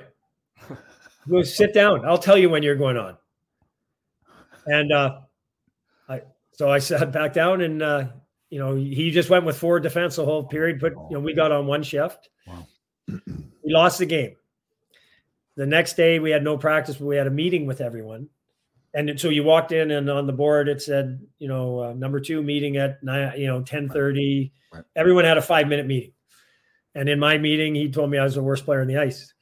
Go sit down. I'll tell you when you're going on. And so I sat back down and, he just went with forward defense the whole period. We got on one shift. Wow. We lost the game. The next day we had no practice, but we had a meeting with everyone. And so you walked in and on the board, it said, number 2 meeting at 10:30. Right. Everyone had a 5-minute meeting. And in my meeting, he told me I was the worst player on the ice.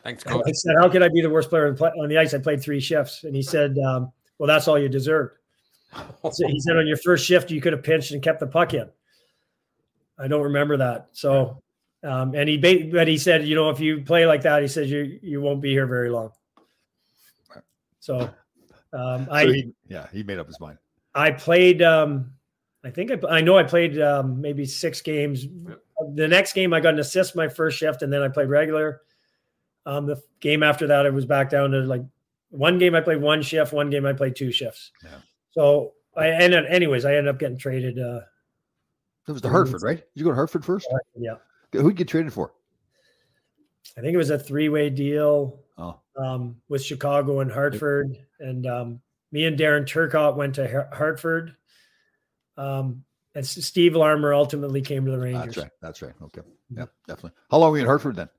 Thanks, coach. I said, "How could I be the worst player on the ice? I played 3 shifts." And he said, "Well, that's all you deserved." So he said, "On your first shift, you could have pinched and kept the puck in." I don't remember that. So, but he said, if you play like that, he says you won't be here very long. So, he made up his mind. I played. I know I played maybe 6 games. The next game, I got an assist my first shift, and then I played regular. The game after that, it was back down to one game I played 1 shift, 1 game I played 2 shifts. Yeah. So I ended up getting traded. It was to Hartford, right? Did you go to Hartford first? Yeah. Who'd you get traded for? I think it was a 3-way deal. Oh. With Chicago and Hartford, and me and Darren Turcotte went to Hartford. And Steve Larmer ultimately came to the Rangers. That's right. Okay. Yeah, definitely. How long were you in Hartford then?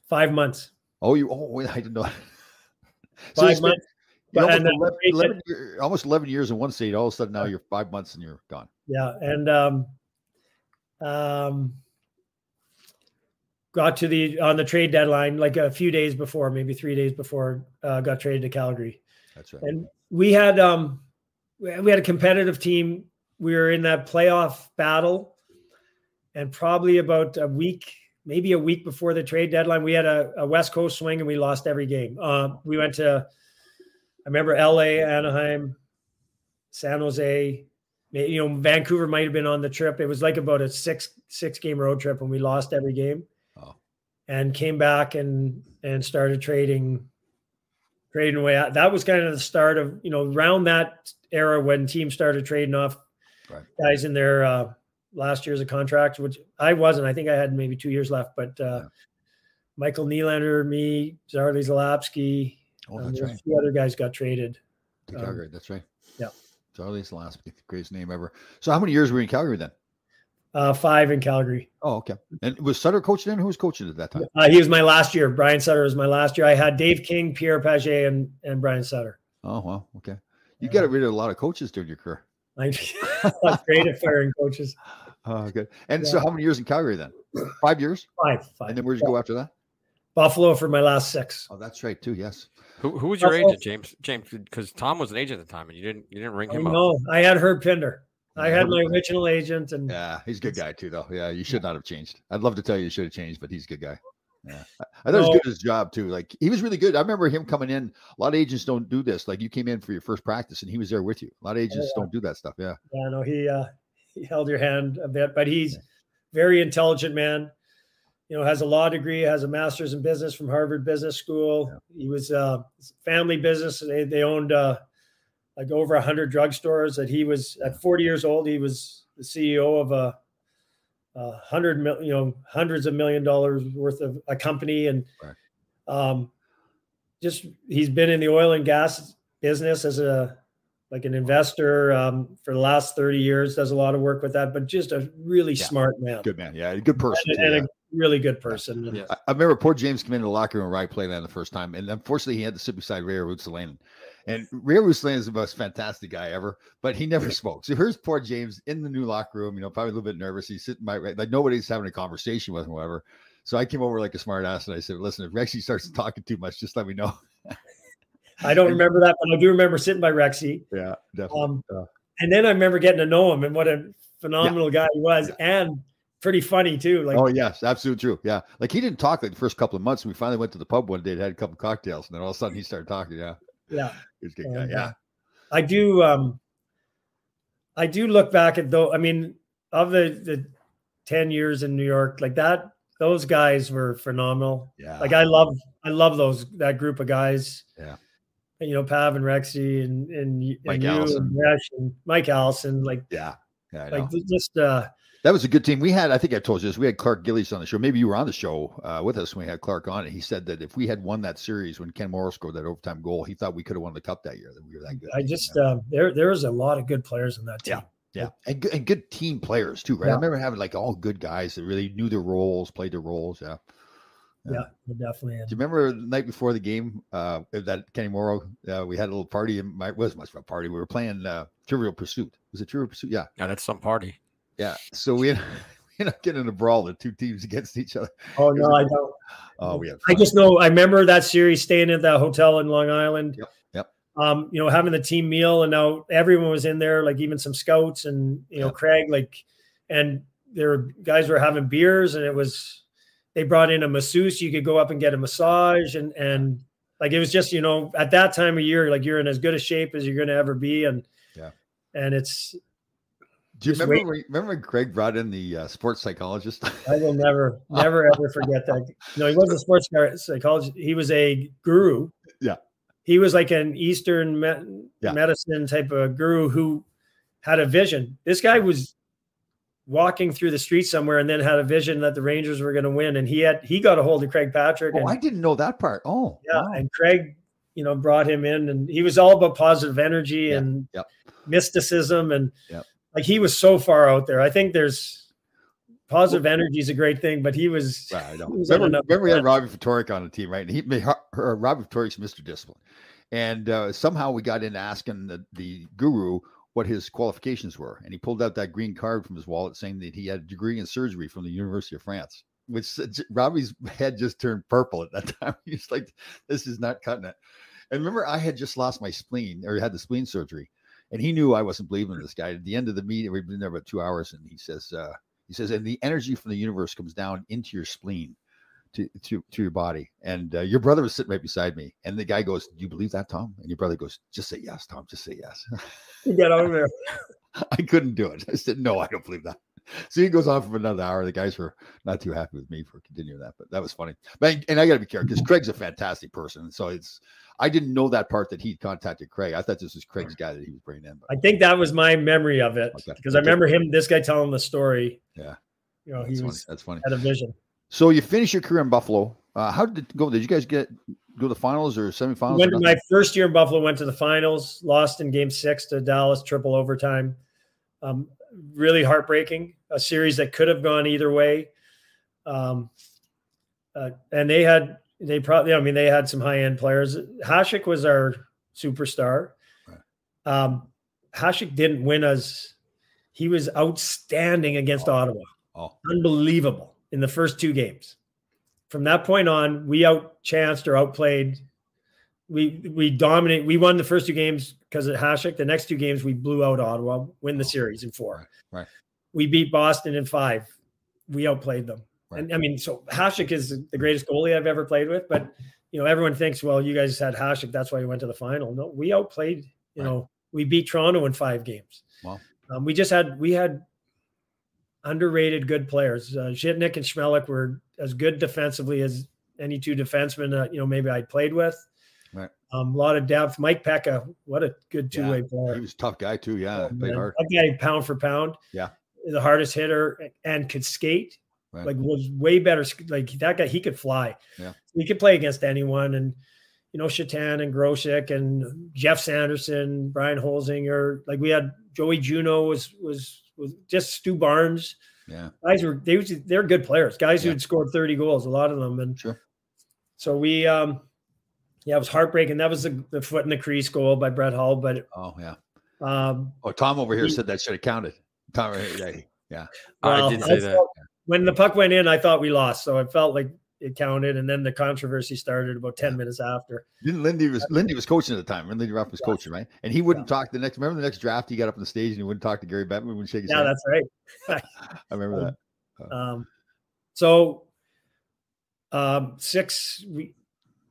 5 months. Oh, I didn't know. 5 months. Almost 11 years in one state. All of a sudden now you're 5 months and you're gone. Yeah. And got on the trade deadline, like a few days before, maybe 3 days before, got traded to Calgary. That's right. And we had a competitive team. We were in that playoff battle, and probably about maybe a week before the trade deadline, we had a West Coast swing and we lost every game. We went to, I remember LA, Anaheim, San Jose, Vancouver might've been on the trip. It was like about a six game road trip, and we lost every game. Oh. And came back and started trading away. That was kind of the start of, around that era when teams started trading off guys in their last years of contracts, which I wasn't. I think I had maybe 2 years left, but Michael Nylander, me, Zarley Zalapsky, that's right. A few other guys got traded. To Calgary, that's right. Yeah. Zarley Zalapsky, greatest name ever. So how many years were you in Calgary then? 5 in Calgary. Oh, okay. And was Sutter coaching then? Who was coaching at that time? He was my last year. Brian Sutter was my last year. I had Dave King, Pierre Paget, and Brian Sutter. Oh, well, okay. You got rid of a lot of coaches during your career. I'm great at firing coaches. Oh, good. And so how many years in Calgary then? 5 years? 5. And then where'd you go after that? Buffalo for my last 6. Oh, that's right too. Yes. Who was your agent, James? James, because Tom was an agent at the time, and you didn't ring him up. No, I had Herb Pinder. I had my original agent, and he's a good guy too, though. Yeah, you should not have changed. I'd love to tell you should have changed, but he's a good guy. Yeah, I thought he was good at his job too. Like, he was really good. I remember him coming in. A lot of agents don't do this. Like, you came in for your first practice, and he was there with you. A lot of agents don't do that stuff. Yeah. Yeah, no, he held your hand a bit, but he's very intelligent man. Has a law degree, has a master's in business from Harvard Business School. Yeah. He was family business. They owned like over 100 drugstores. That he was at 40 years old. He was the CEO of hundreds of $1 million worth of a company, and just he's been in the oil and gas business as an investor for the last 30 years, does a lot of work with that, but just a really smart man. Good man. Yeah. A good person. And a really good person. Yeah. I remember poor James came into the locker room where I played that the first time. And unfortunately he had to sit beside Ray Rutsalainen. And Ray Rutsalainen is the most fantastic guy ever, but he never spoke. So here's poor James in the new locker room, probably a little bit nervous. He's sitting by right, like nobody's having a conversation with him, whatever. So I came over like a smart ass and I said, listen, if Rexy starts talking too much, just let me know. I don't remember that, but I do remember sitting by Rexy. Yeah, definitely. And then I remember getting to know him and what a phenomenal guy he was, and pretty funny too. Like, oh yes, absolutely true. Yeah, like he didn't talk like the first couple of months. We finally went to the pub one day and had a couple of cocktails, and then all of a sudden he started talking. Yeah, he's a good guy. Yeah, I do look back at though. I mean, of the 10 years in New York, like that, those guys were phenomenal. Yeah, like I love that group of guys. Yeah. Pav and Rexy and Mike you Allison. and Resh and Mike Allison, like I know. like just that was a good team. We had, I think I told you this, we had Clark Gillies on the show. Maybe you were on the show with us when we had Clark on it. He said that if we had won that series when Ken Morrow scored that overtime goal, he thought we could have won the cup that year. That we were that good. I just there was a lot of good players in that team. Yeah, and good team players too, right? Yeah. I remember having like all good guys that really knew their roles, played their roles. Yeah, definitely. Do you remember the night before the game that Kenny Morrow? We had a little party. It wasn't much of a party. We were playing Trivial Pursuit. Was it Trivial Pursuit? Yeah. Yeah, that's some party. Yeah. So we ended up getting in a brawl, the two teams against each other. Oh no, I don't. Oh, we had fun. I just know. I remember that series, staying at that hotel in Long Island. Yep. Having the team meal, and now everyone was in there, like even some scouts and Craig, and guys were having beers, and they brought in a masseuse. You could go up and get a massage, and like it was just at that time of year, like you're in as good a shape as you're going to ever be, and it's. Do you remember when Craig brought in the sports psychologist? I will never ever forget that. No, he wasn't a sports psychologist. He was a guru. Yeah. He was like an Eastern medicine type of guru who had a vision. This guy was walking through the street somewhere and then had a vision that the Rangers were going to win. And he got a hold of Craig Patrick. Oh, I didn't know that part. Oh, yeah. Wow. And Craig, brought him in, and he was all about positive energy and mysticism. And like, he was so far out there. I think there's positive energy is a great thing, but he was, I know. Remember we had Robbie Fatorik on the team, right? And he made Robbie Fatorik's Mr. Discipline. And somehow we got into asking the guru what his qualifications were. And he pulled out that green card from his wallet saying that he had a degree in surgery from the University of France, which Robbie's head just turned purple at that time. He's like, this is not cutting it. And remember, I had just lost my spleen, or had the spleen surgery. And he knew I wasn't believing this guy. At the end of the meeting, we've been there about 2 hours, and he says, and the energy from the universe comes down into your spleen to your body. And your brother was sitting right beside me. And the guy goes, do you believe that, Tom? And your brother goes, just say yes, Tom, just say yes. You get over there. I couldn't do it. I said, no, I don't believe that. So he goes on for another hour. The guys were not too happy with me for continuing that, but that was funny. And I got to be careful because Craig's a fantastic person. So I didn't know that part that he'd contacted Craig. I thought this was Craig's guy that he was bringing in. But. I think that was my memory of it, because I remember this guy telling the story. Yeah. That's funny. Had a vision. So you finished your career in Buffalo. How did it go? Did you guys go to the finals or semifinals? My first year in Buffalo, went to the finals, lost in Game 6 to Dallas, triple overtime. Really heartbreaking. A series that could have gone either way. And they had some high-end players. Hasek was our superstar. Right. Hasek didn't win us. He was outstanding against Ottawa. Oh. Unbelievable in the first 2 games. From that point on, we outchanced or outplayed. We dominated. We won the first 2 games because of Hasek. The next 2 games, we blew out Ottawa, win the series in 4. Right. We beat Boston in 5. We outplayed them. Right. And I mean, so Hasek is the greatest goalie I've ever played with. But, everyone thinks, well, you guys had Hasek, that's why you went to the final. No, we outplayed, we beat Toronto in 5 games. Wow. We had underrated good players. Zhitnik and Schmelik were as good defensively as any 2 defensemen, maybe I'd played with. Right. A lot of depth. Mike Pekka, what a good 2-way player. He was a tough guy too. Yeah. Played hard. That guy, pound for pound. Yeah. The hardest hitter and could skate. Right. Like, was way better. Like, that guy, he could fly. Yeah. He could play against anyone. And, Shatan and Grosek and Jeff Sanderson, Brian Holzinger. Like we had Joey Juneau was just Stu Barnes. Yeah. Guys they're good players. Guys who had scored 30 goals, a lot of them. And so we, it was heartbreaking. That was the foot in the crease goal by Brett Hull. But Tom over here said that should have counted. Tom, yeah. Well, I did say that. When the puck went in, I thought we lost. So it felt like it counted. And then the controversy started about 10 minutes after. Lindy was coaching at the time. Lindy Ruff was coaching, right? And he wouldn't talk remember the next draft, he got up on the stage and he wouldn't talk to Gary Bettman, wouldn't shake his hand. That's right. I remember that.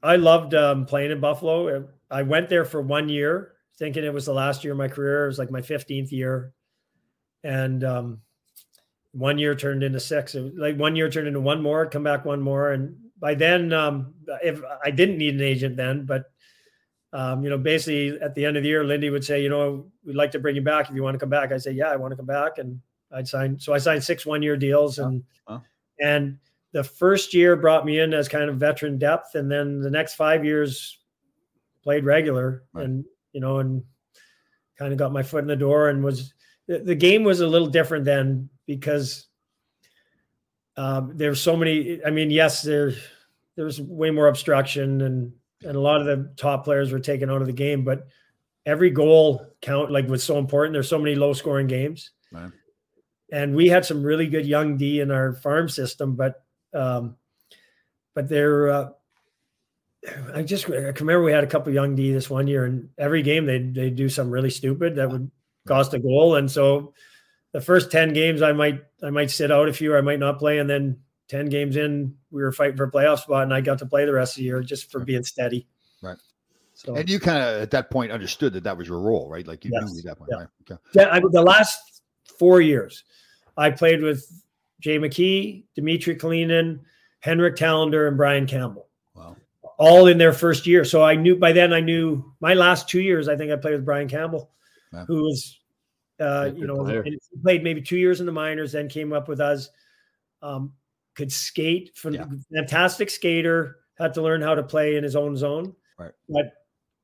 I loved playing in Buffalo. I went there for 1 year, thinking it was the last year of my career. It was like my 15th year. And 1 year turned into 6. It was like 1 year turned into one more, come back one more. And by then, if I didn't need an agent then, but basically at the end of the year, Lindy would say, we'd like to bring you back if you want to come back. I'd say, yeah, I want to come back. And I signed 6 1-year deals. And the first year brought me in as kind of veteran depth. And then the next 5 years played regular and kind of got my foot in the door and the game was a little different then because there's so many, there was way more obstruction and a lot of the top players were taken out of the game, but every goal was so important. There's so many low scoring games. Right. And we had some really good young D in our farm system, but they're, I can remember we had a couple of young D this 1 year and every game they'd do something really stupid that would cost a goal. And so the first 10 games, I might sit out a few, or I might not play. And then 10 games in, we were fighting for a playoff spot and I got to play the rest of the year just for being steady. Right. So, and you kind of at that point understood that was your role, right? Like you knew at that point, right? Okay. Yeah. The last 4 years I played with Jay McKee, Dmitry Kalinin, Henrik Tallender, and Brian Campbell. Wow. All in their first year. So I knew my last 2 years, I think I played with Brian Campbell, who was, he played maybe 2 years in the minors, then came up with us, could skate, fantastic skater, had to learn how to play in his own zone. Right. But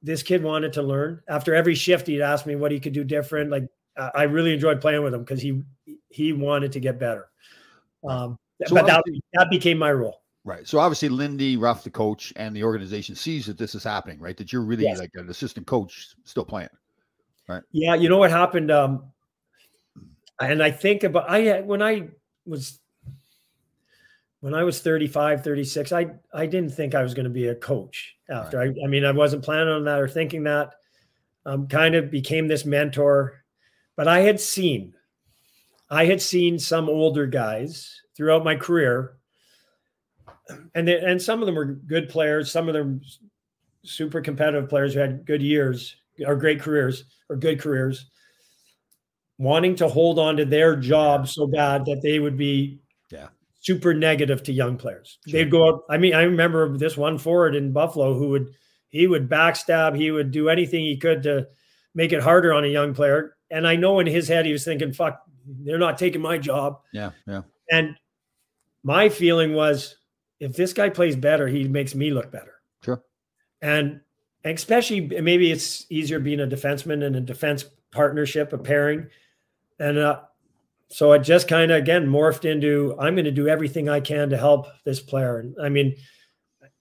this kid wanted to learn. After every shift, he'd ask me what he could do different. Like I really enjoyed playing with him because he wanted to get better. But that became my role. Right. So obviously Lindy Ruff, the coach, and the organization sees that this is happening, right? That you're really like an assistant coach still playing. Right. Yeah. You know what happened? And I think about, when I was 35, 36, I didn't think I was going to be a coach after. Right. I wasn't planning on that or thinking that. Kind of became this mentor, but I had seen some older guys throughout my career, and some of them were good players, some of them super competitive players who had good years or great careers or good careers, wanting to hold on to their job so bad that they would be super negative to young players. Sure. They'd go up. I remember this one forward in Buffalo who would backstab. He would do anything he could to make it harder on a young player. And I know in his head, he was thinking, fuck, they're not taking my job. Yeah. Yeah. And my feeling was, if this guy plays better, he makes me look better. Sure. And especially maybe it's easier being a defenseman in a defense partnership, a pairing. And so it just kind of, again, morphed into, I'm going to do everything I can to help this player. And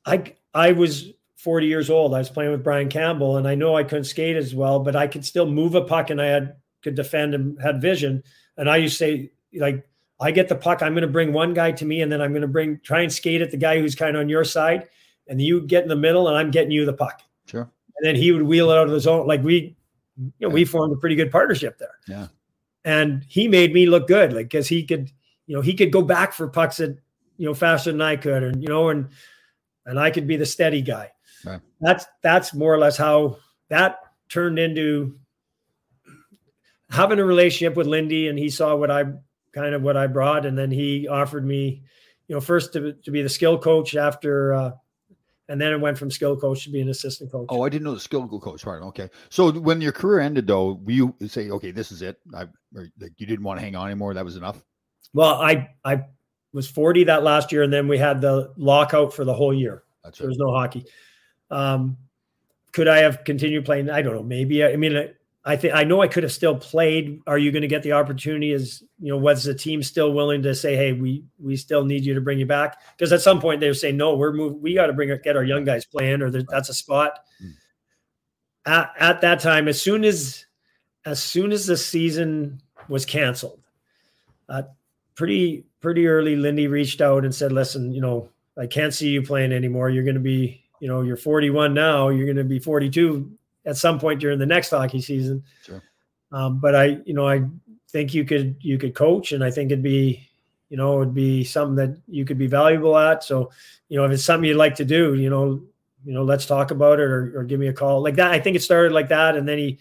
I was 40 years old. I was playing with Brian Campbell, and I know I couldn't skate as well, but I could still move a puck and could defend and had vision. And I used to say, like, I get the puck, I'm going to bring one guy to me, and then I'm going to try and skate at the guy who's kind of on your side, and you get in the middle, and I'm getting you the puck. Sure. And then he would wheel it out of the zone. Like we formed a pretty good partnership there. Yeah. And he made me look good, like, because he could go back for pucks that, faster than I could, and I could be the steady guy. Right. That's more or less how that turned into having a relationship with Lindy, and he saw what I brought, and then he offered me, first to be the skill coach after, and then it went from skill coach to being assistant coach. Oh, I didn't know the skill coach part. Okay. So when your career ended, though, you say, okay, this is it. You didn't want to hang on anymore. That was enough. Well, I was 40 that last year, and then we had the lockout for the whole year. That's There was no hockey. Could I have continued playing? I don't know. Maybe. I mean, I know I could have still played. Are you going to get the opportunity? Was the team still willing to say, hey, we still need you to bring you back? Because at some point they were saying, no, we got to get our young guys playing, or that's a spot. At that time, as soon as the season was canceled, pretty early, Lindy reached out and said, listen, I can't see you playing anymore. You're going to be, you're 41 now. You're going to be 42 at some point during the next hockey season. Sure. But I think you could coach, and I think it'd be something that you could be valuable at. So, if it's something you'd like to do, let's talk about it, or give me a call like that. I think it started like that. And then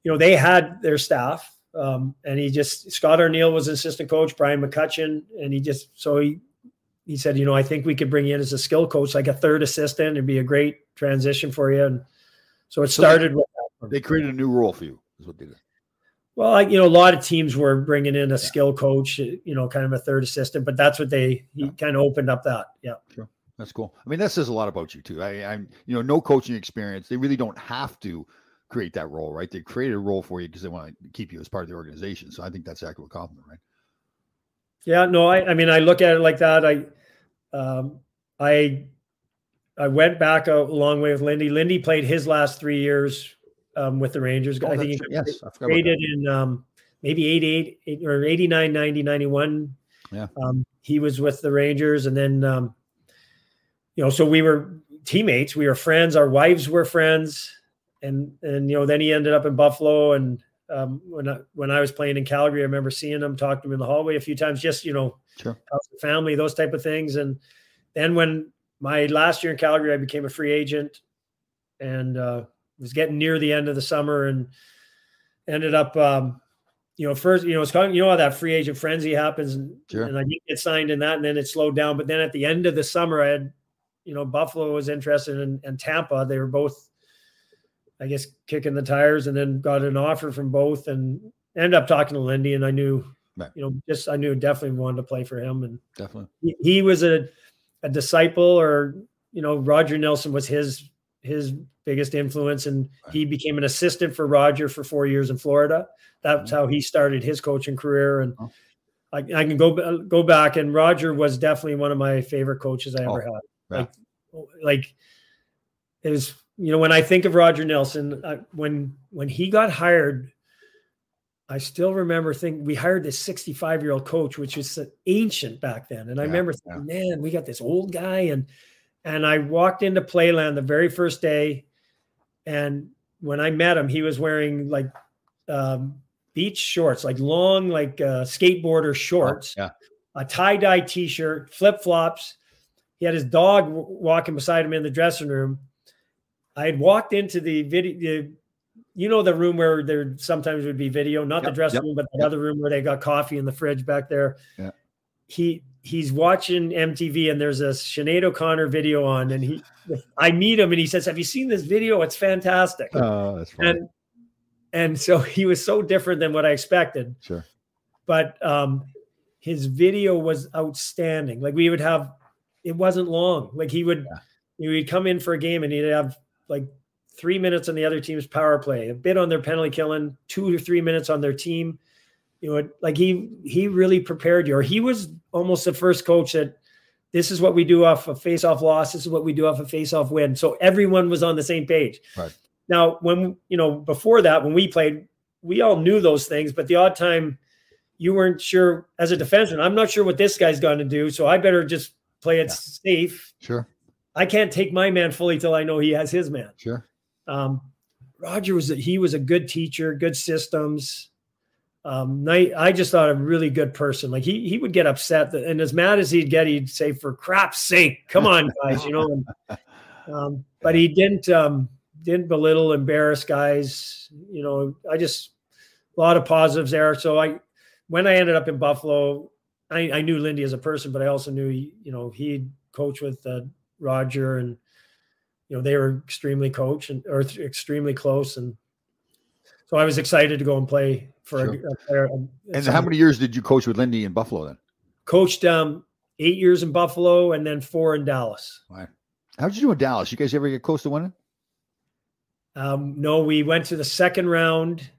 they had their staff, and Scott O'Neill was an assistant coach, Brian McCutcheon. And he said, I think we could bring you in as a skill coach, like a third assistant. It'd be a great transition for you. And so it started with that. They created a new role for you, is what they did. Well, a lot of teams were bringing in a skill coach, kind of a third assistant, but that's what he kind of opened up that. Yeah. Sure. That's cool. I mean, that says a lot about you too. I'm no coaching experience. They really don't have to create that role, right? They created a role for you because they want to keep you as part of the organization. So I think that's actually a compliment, right? Yeah, no, I mean, I look at it like that. I went back a long way with Lindy. Lindy played his last 3 years with the Rangers. I think he traded in maybe 88 or 89, 90, 91. Yeah. He was with the Rangers. And then, so we were teammates. We were friends. Our wives were friends. And then he ended up in Buffalo. And when I was playing in Calgary, I remember seeing him, talking to him in the hallway a few times, just, Sure. how's the family, those type of things. And then when my last year in Calgary, I became a free agent, and was getting near the end of the summer, and ended up, first, it's kind of, how that free agent frenzy happens, and, sure. And I didn't get signed in that, and then it slowed down. But then at the end of the summer, I had, Buffalo was interested and Tampa. They were both, I guess, kicking the tires, and then got an offer from both, and ended up talking to Lindy, and I knew, right. I knew definitely wanted to play for him, and definitely he was a disciple, or Roger Nelson was his biggest influence, and right. He became an assistant for Roger for 4 years in Florida. That's how he started his coaching career. And I can go back, and Roger was definitely one of my favorite coaches I ever had. Yeah. Like it was, when I think of Roger Nelson, when he got hired, I still remember we hired this 65-year-old coach, which was ancient back then. And I remember thinking, man, we got this old guy. And I walked into Playland the very first day. And when I met him, he was wearing like beach shorts, like long, like skateboarder shorts, a tie-dye t-shirt, flip-flops. He had his dog walking beside him in the dressing room. I had walked into the video, the room where there sometimes would be video, not the dressing room, but the other room where they got coffee in the fridge back there. Yeah. He's watching MTV, and there's a Sinead O'Connor video on, and I meet him, and he says, "Have you seen this video? It's fantastic." Oh, that's funny. And so he was so different than what I expected. Sure. But his video was outstanding. Like it wasn't long. Like he'd come in for a game, and he'd have like 3 minutes on the other team's power play, a bit on their penalty killing, 2 or 3 minutes on their team. Like he really prepared you, or he was almost the first coach that this is what we do off a face-off loss. This is what we do off a face-off win. So everyone was on the same page. Right. Now, when, before that, when we played, we all knew those things, but the odd time you weren't sure as a defenseman, I'm not sure what this guy's going to do. So I better just play it safe. Sure. I can't take my man fully till I know he has his man. Sure. Roger was a good teacher, good systems. I just thought a really good person. Like he would get upset, and as mad as he'd get, he'd say, "For crap's sake, come on, guys," But he didn't belittle, embarrass guys. A lot of positives there. So when I ended up in Buffalo, I knew Lindy as a person, but I also knew he'd coached with Roger, and they were extremely extremely close, and so I was excited to go and play for a player. And how many years did you coach with Lindy in Buffalo then? Coached 8 years in Buffalo, and then 4 in Dallas. Right. How did you do in Dallas? You guys ever get close to winning? No, we went to the second round,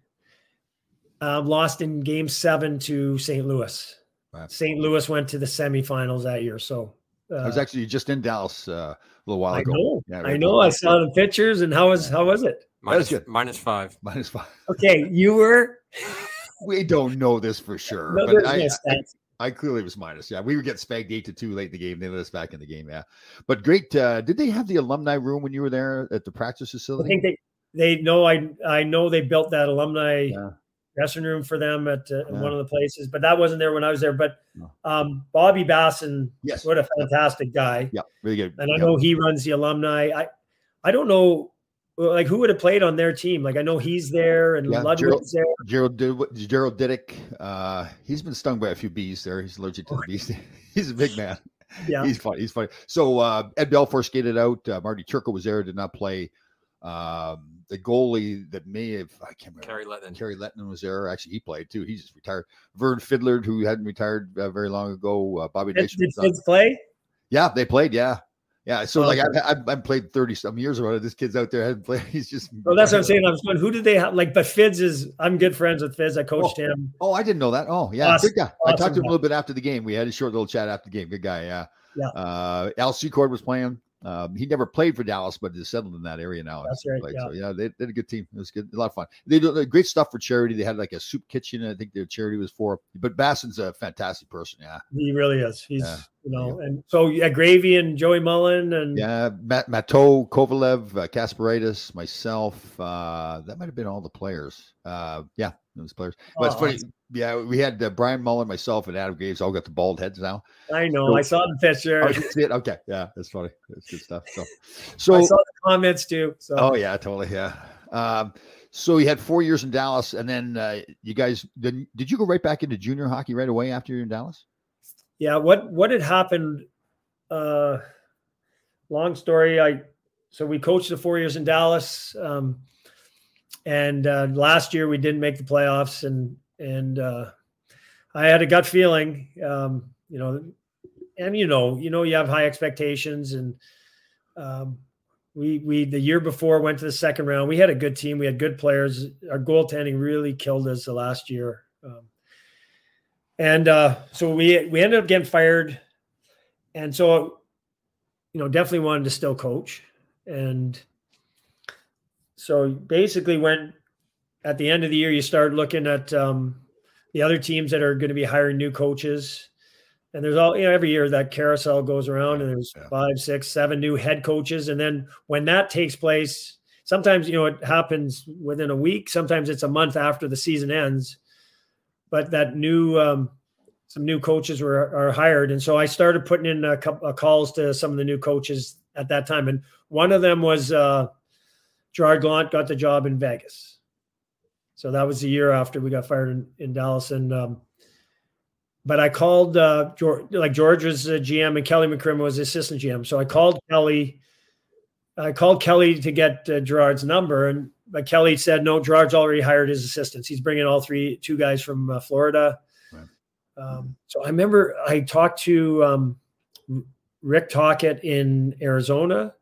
lost in Game 7 to St. Louis. Wow. St. Louis went to the semifinals that year. So I was actually just in Dallas a little while ago. I know. I saw the pictures. And how was it? -5. -5. Okay, you were. We don't know this for sure, No, but I clearly was minus. Yeah, we were getting spanked 8-2 late in the game. They let us back in the game. Yeah, but great. Did they have the alumni room when you were there at the practice facility? I think they know. I know they built that alumni dressing room for them at one of the places, but that wasn't there when I was there. But Bobby Basson, yes, what a fantastic guy. Yeah, really good. And I know he runs the alumni. I don't know. Like who would have played on their team? Like I know he's there and Ludwig's there. Gerald Didick. He's been stung by a few bees there. He's allergic to the bees. He's a big man. Yeah, he's funny. So Ed Belfour skated out. Marty Turco was there. Did not play. The goalie that may have, I can't remember. Kerry Lettinen was there. Actually, he played too. He just retired. Vern Fiddler, who hadn't retired very long ago. Bobby Nation. Did Fids play? Yeah, they played. Yeah. Yeah, so like I've played 30-some years ago. This kid's out there hadn't played. He's just. Well, that's what I'm saying. I was going, who did they have? Like, but Fids is. I'm good friends with Fids. I coached him. Oh, I didn't know that. Oh, yeah, awesome. Good guy. I talked to him a little bit after the game. We had a short little chat after the game. Good guy. Yeah. Yeah. Al Secord was playing. He never played for Dallas, but is settled in that area now. That's right. Yeah. So yeah, they had a good team. It was good, a lot of fun. They do great stuff for charity. They had like a soup kitchen. I think their charity was for. But Basson's a fantastic person. Yeah, he really is. He's and so Gravy and Joey Mullen and Matteau, Kovalev, Kasparidis, myself. That might have been all the players. Yeah, those players. But it's funny. Yeah, we had Brian Mullen, myself, and Adam Graves all got the bald heads now. I know. So, I saw the picture. Oh, you see it? Okay. Yeah, that's funny. That's good stuff. So I saw the comments too. So. Oh, yeah, totally. Yeah. So you had 4 years in Dallas, and then you guys, did you go right back into junior hockey right away after you're in Dallas? Yeah. What had happened? Long story. So we coached the 4 years in Dallas. And last year we didn't make the playoffs and I had a gut feeling, you have high expectations and we the year before went to the second round. We had a good team. We had good players. Our goaltending really killed us the last year. So we ended up getting fired. And so, definitely wanted to still coach. And so basically when at the end of the year, you start looking at the other teams that are going to be hiring new coaches. And there's every year that carousel goes around and there's 5, 6, 7 new head coaches. And then when that takes place, sometimes, it happens within a week. Sometimes it's a month after the season ends. But that some new coaches are hired. And so I started putting in a couple of calls to some of the new coaches at that time. And one of them was Gerard Gallant got the job in Vegas. So that was the year after we got fired in Dallas. And but I called George was the GM and Kelly McCrimmon was the assistant GM. So I called Kelly. To get Gerard's number, but Kelly said no. Gerard's already hired his assistants. He's bringing two guys from Florida. Right. So I remember I talked to Rick Tocchet in Arizona,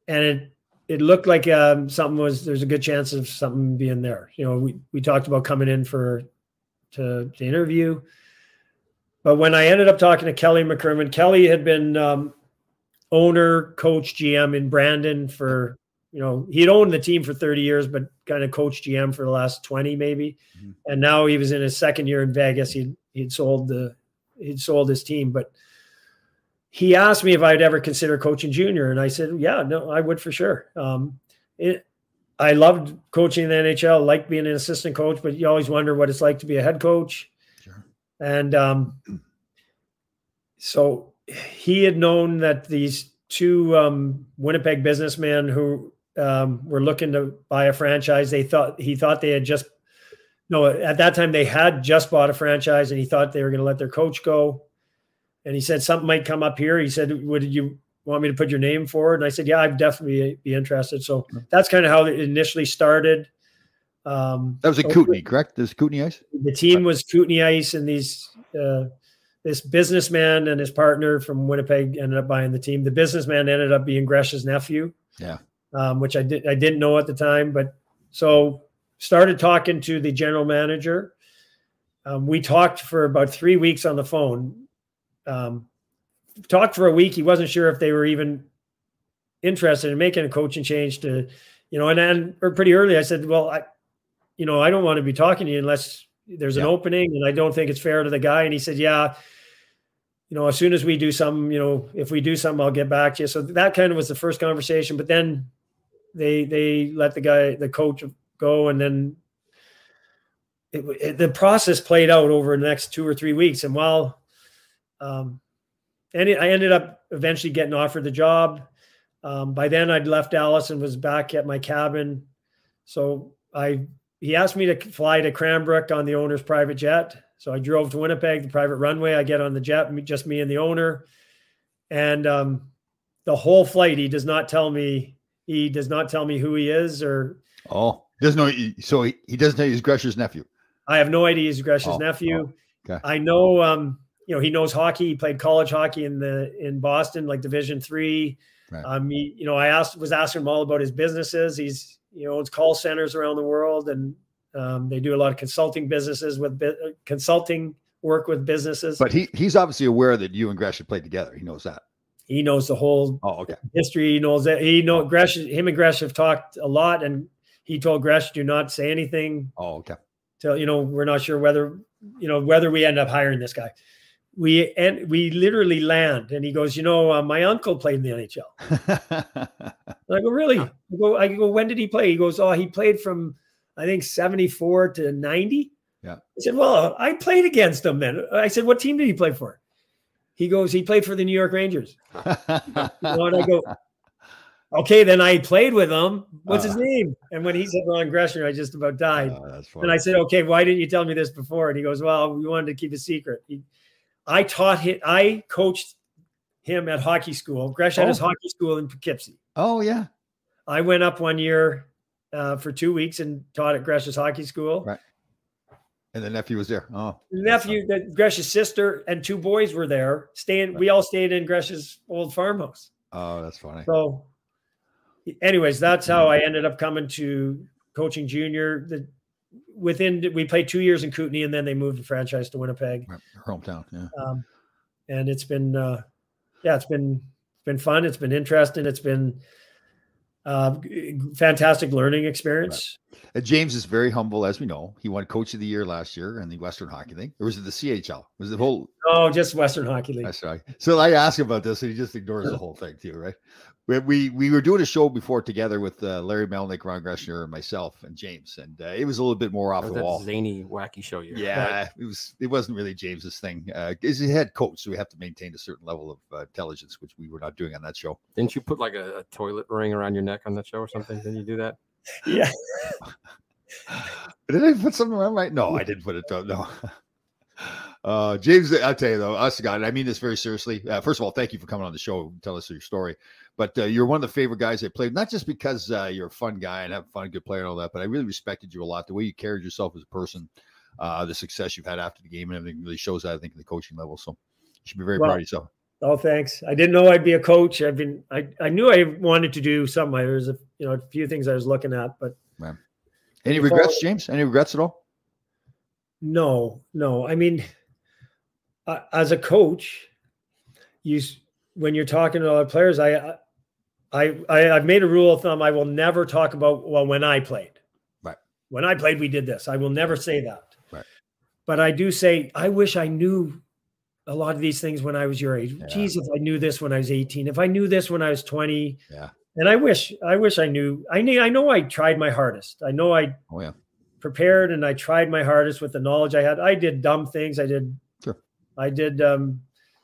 and it looked like there's a good chance of something being there. We talked about coming in to interview. But when I ended up talking to Kelly McCrimmon, Kelly had been owner, coach, GM in Brandon for, he'd owned the team for 30 years, but kind of coached GM for the last 20 maybe. Mm-hmm. And now he was in his second year in Vegas. He'd sold his team, but he asked me if I'd ever consider coaching junior. And I said, yeah, no, I would for sure. I loved coaching in the NHL, liked being an assistant coach, but you always wonder what it's like to be a head coach. Sure. And so he had known that these two Winnipeg businessmen who were looking to buy a franchise, he thought they had at that time they had just bought a franchise and he thought they were going to let their coach go. And he said, something might come up here. He said, would you want me to put your name forward? And I said, yeah, I'd definitely be interested. So that's kind of how it initially started. That was at Kootenay, correct? This Kootenay Ice? The team was Kootenay Ice, and this businessman and his partner from Winnipeg ended up buying the team. The businessman ended up being Gresh's nephew. Yeah. which I didn't know at the time. But so started talking to the general manager. We talked for about 3 weeks on the phone. Talked for a week. He wasn't sure if they were even interested in making a coaching change to, and then pretty early I said, well, I don't want to be talking to you unless there's an opening, and I don't think it's fair to the guy. And he said, yeah, as soon as we do something, if we do something, I'll get back to you. So that kind of was the first conversation, but then they let the coach go. And then the process played out over the next 2 or 3 weeks. And while, I ended up eventually getting offered the job. By then I'd left Dallas and was back at my cabin. So he asked me to fly to Cranbrook on the owner's private jet. So I drove to Winnipeg, the private runway. I get on the jet, just me and the owner. And the whole flight, he does not tell me who he is or. Oh, doesn't know. So he doesn't know he's Gresher's nephew. I have no idea he's Gresher's nephew. Okay. I know, he knows hockey. He played college hockey in Boston, like Division III. Right. I was asking him all about his businesses. He's, owns call centers around the world, and they do a lot of consulting work with businesses. But he's obviously aware that you and Gresher played together. He knows that. He knows the whole history. He knows that. Him and Gresher have talked a lot, and he told Gresher, do not say anything. Oh, okay. Till we're not sure whether we end up hiring this guy. We literally land, and he goes, my uncle played in the NHL. And I go, really? I go, when did he play? He goes, he played from, I think, 74 to 90. Yeah. I said, well, I played against him then. I said, what team did he play for? He goes, he played for the New York Rangers. And I go, okay, then I played with him. What's his name? And when he said Ron Gresher, I just about died. That's funny. And I said, okay, why didn't you tell me this before? And he goes, well, we wanted to keep a secret. I coached him at hockey school. Gresh had his hockey school in Poughkeepsie. Oh, yeah. I went up one year for 2 weeks and taught at Gresh's hockey school. Right. And the nephew was there. Oh, the nephew, Gresh's sister and 2 boys were there. We all stayed in Gresh's old farmhouse. Oh, that's funny. So anyways, that's how I ended up coming to coaching junior. We played 2 years in Kootenay, and then they moved the franchise to Winnipeg. Right. Her hometown. Yeah. And it's been, it's been fun. It's been interesting. It's been fantastic learning experience. Right. James is very humble, as we know. He won Coach of the Year last year in the Western Hockey League. Or was it the CHL? Was it the whole? Oh, just Western Hockey League. That's right. So I asked him about this, and he just ignores the whole thing too, right? We were doing a show before together with Larry Melnick, Ron Gresher, and myself and James, and it was a little bit more off the wall. Zany, wacky show. Yeah, it wasn't really James's thing. He's a head coach, so we have to maintain a certain level of intelligence, which we were not doing on that show. Didn't you put like a toilet ring around your neck on that show or something? Didn't you do that? Yeah. Did I put something around my? No, I didn't put it. No. James, I'll tell you though, honest to God, I mean this very seriously. First of all, thank you for coming on the show and tell us your story. But you're one of the favorite guys I played, not just because you're a fun guy and have fun, good player and all that, but I really respected you a lot. The way you carried yourself as a person, the success you've had after the game and everything really shows that, I think, in the coaching level. So you should be very proud of yourself. Oh, thanks. I didn't know I'd be a coach. I knew I wanted to do something. There's a few things I was looking at, but. Man. Any regrets, James? Any regrets at all? No. I mean, as a coach, when you're talking to other players, I've made a rule of thumb. I will never talk about, when I played. Right. When I played, we did this. I will never say that. Right. But I do say, I wish I knew a lot of these things when I was your age. Yeah. Geez, if I knew this when I was 18, if I knew this when I was 20. Yeah. And I wish I knew. I know I tried my hardest. I know I prepared and I tried my hardest with the knowledge I had. I did dumb things. I did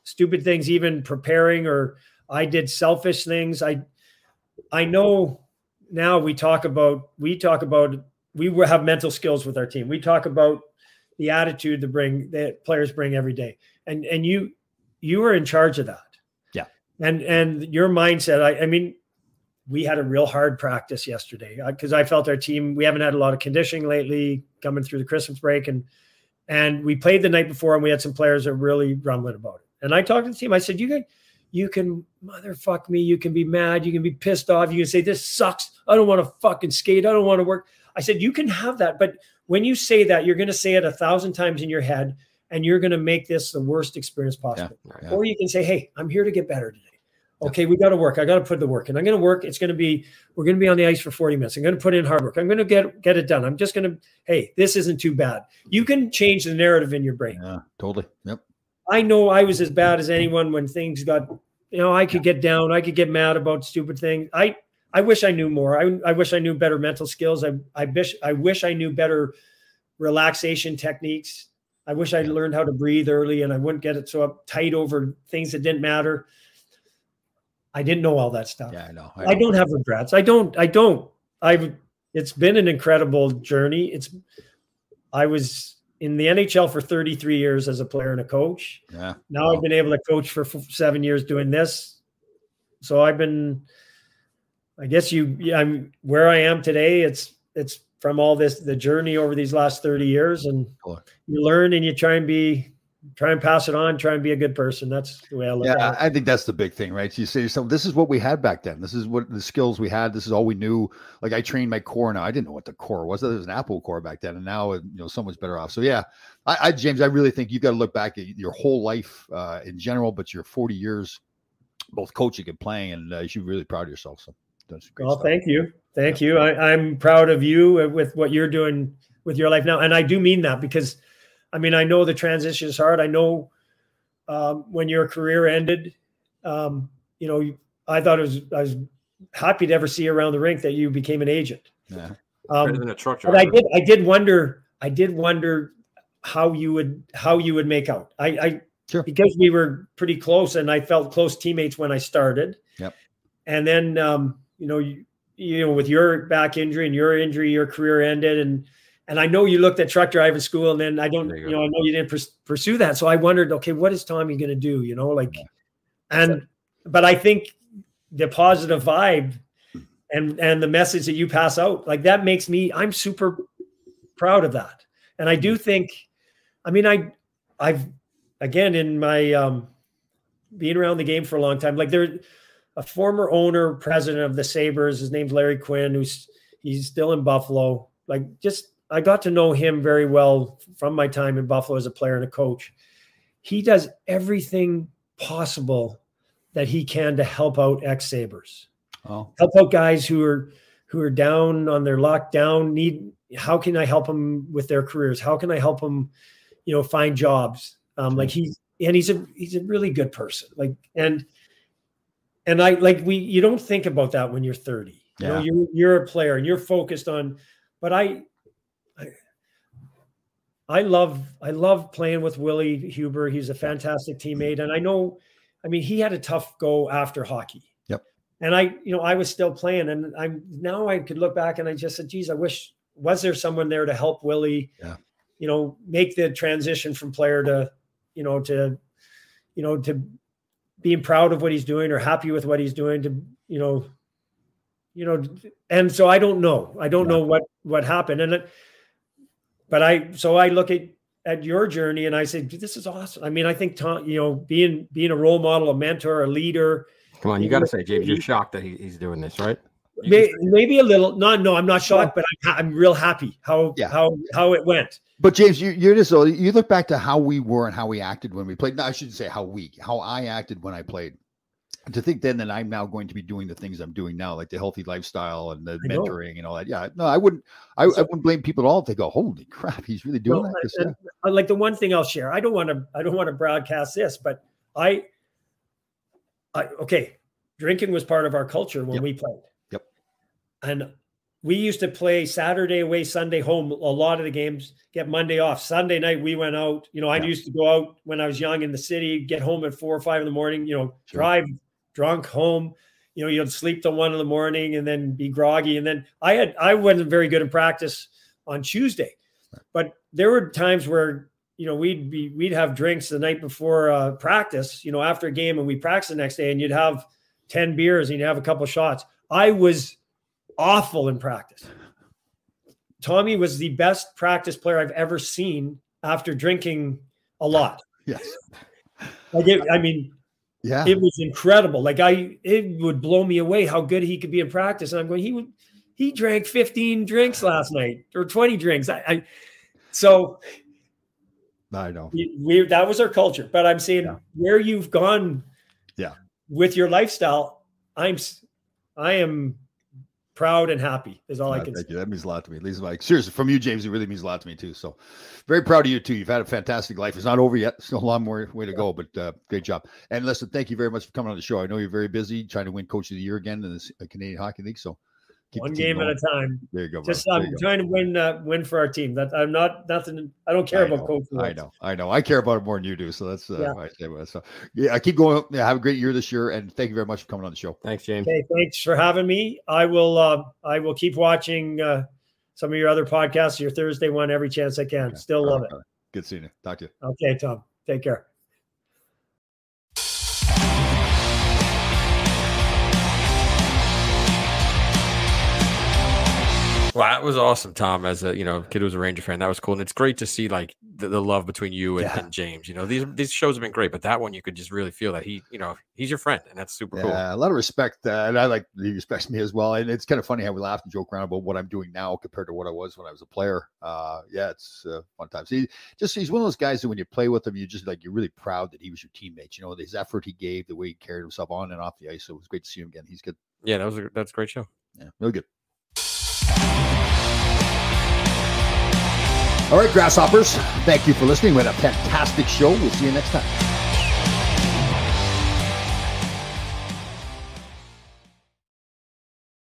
stupid things, even preparing, or I did selfish things. I know now we have mental skills with our team. We talk about the attitude that players bring every day. And you were in charge of that. Yeah. And your mindset, I mean, we had a real hard practice yesterday because I felt our team, we haven't had a lot of conditioning lately coming through the Christmas break. And we played the night before and we had some players that were really grumbling about it. And I talked to the team. I said, you you can motherfuck me. You can be mad. You can be pissed off. You can say, this sucks. I don't want to fucking skate. I don't want to work. I said, you can have that. But when you say that, you're going to say it 1,000 times in your head, and you're going to make this the worst experience possible. Yeah. Or you can say, hey, I'm here to get better today. Okay, we got to work. I got to put the work in. I'm going to work. We're going to be on the ice for 40 minutes. I'm going to put in hard work. I'm going to get it done. I'm just going to, hey, this isn't too bad. You can change the narrative in your brain. Yeah, totally. Yep. I know I was as bad as anyone when things got, I could get down. I could get mad about stupid things. I wish I knew more. I wish I knew better mental skills. I wish I knew better relaxation techniques. I wish I learned how to breathe early and I wouldn't get it so uptight over things that didn't matter. I didn't know all that stuff. Yeah, I know. I don't have regrets. It's been an incredible journey. I was in the NHL for 33 years as a player and a coach. Yeah. Now I've been able to coach for 7 years doing this. So I'm where I am today. It's from all this, the journey over these last 30 years, and you learn and you try and pass it on, try and be a good person. That's the way I look at it. Yeah, I think that's the big thing, right? So you say to yourself, this is what we had back then. This is what the skills we had. This is all we knew. Like I trained my core now. I didn't know what the core was. There was an Apple core back then. And now, so much better off. So yeah, James, I really think you got to look back at your whole life in general, but your 40 years, both coaching and playing, and you should be really proud of yourself. So that's great. Well, thank you. Thank you. I'm proud of you with what you're doing with your life now. And I do mean that because I know the transition is hard. I know when your career ended, I thought I was happy to ever see around the rink that you became an agent. Yeah. Better than a truck driver. But I did wonder how you would make out. Sure. Because we were pretty close and I felt close teammates when I started. Yep. And then, with your back injury and your injury, your career ended. And I know you looked at truck driving school, and then I know you didn't pursue that. So I wondered, okay, what is Tommy going to do? But I think the positive vibe and the message that you pass out, like that makes I'm super proud of that. And I do think, I've again, in my being around the game for a long time, like there's a former owner, president of the Sabres, his name's Larry Quinn, he's still in Buffalo. I got to know him very well from my time in Buffalo as a player and a coach. He does everything possible that he can to help out ex-Sabres. Oh. Help out guys who are down on their luck, how can I help them with their careers? How can I help them, find jobs? He's a really good person. You don't think about that when you're 30. Yeah. You're a player and you're focused on, but I love playing with Willie Huber. He's a fantastic teammate. And he had a tough go after hockey. Yep. And I was still playing, and now I could look back and I just said, geez, I wish, was there someone there to help Willie, make the transition from player to being proud of what he's doing or happy with what he's doing and so I don't know what happened. But I look at your journey and I say, this is awesome. I think Tom, being a role model, a mentor, a leader. Come on, you got to say, James, you're shocked that he's doing this, right? Maybe a little. No, I'm not shocked, but I'm real happy how it went. But James, you're just so you look back to how we were and how we acted when we played. No, I shouldn't say how I acted when I played. To think then that I'm now going to be doing the things I'm doing now, like the healthy lifestyle and the mentoring and all that. Yeah, no, I wouldn't blame people at all if they go, holy crap, he's really doing that. Like the one thing I'll share, I don't want to broadcast this, but drinking was part of our culture when we played. Yep. And we used to play Saturday away, Sunday home. A lot of the games get Monday off. Sunday night we went out. I used to go out when I was young in the city, get home at 4 or 5 in the morning. Drive drunk home. You'd sleep till 1 in the morning and then be groggy. And then I wasn't very good in practice on Tuesday, but there were times where we'd have drinks the night before practice. After a game, and we practice the next day, and you'd have 10 beers and you'd have a couple shots. I was awful in practice. Tommy was the best practice player I've ever seen after drinking a lot. Yes. Yeah. It was incredible. Like it would blow me away how good he could be in practice. And I'm going, he drank 15 drinks last night or 20 drinks. So I know that was our culture, but I'm saying where you've gone with your lifestyle, I am proud and happy is all I can say. That means a lot to me. At least like seriously from you, James, it really means a lot to me too. So very proud of you too. You've had a fantastic life. It's not over yet. Still a long more way to go, but great job. And listen, thank you very much for coming on the show. I know you're very busy trying to win Coach of the Year again in the Canadian Hockey League. So one game at a time. There you go. I'm trying to win for our team. That I'm not nothing. I don't care about coach. I know. I care about it more than you do. So that's I keep going. Yeah, have a great year this year, and thank you very much for coming on the show. Thanks, James. Okay, thanks for having me. I will keep watching some of your other podcasts. Your Thursday one every chance I can. Still love it. Good seeing you. Talk to you. Okay, Tom. Take care. Well, that was awesome, Tom. As a kid who was a Ranger fan, that was cool, and it's great to see like the love between you and James. These shows have been great, but that one you could just really feel that he's your friend, and that's super cool. A lot of respect, and I like he respects me as well. And it's kind of funny how we laugh and joke around about what I'm doing now compared to what I was when I was a player. It's fun times. He's one of those guys that when you play with him, you're really proud that he was your teammate. His effort he gave, the way he carried himself on and off the ice. So it was great to see him again. He's good. Yeah, that's a great show. Yeah, really good. All right, Grasshoppers, thank you for listening. We had a fantastic show. We'll see you next time.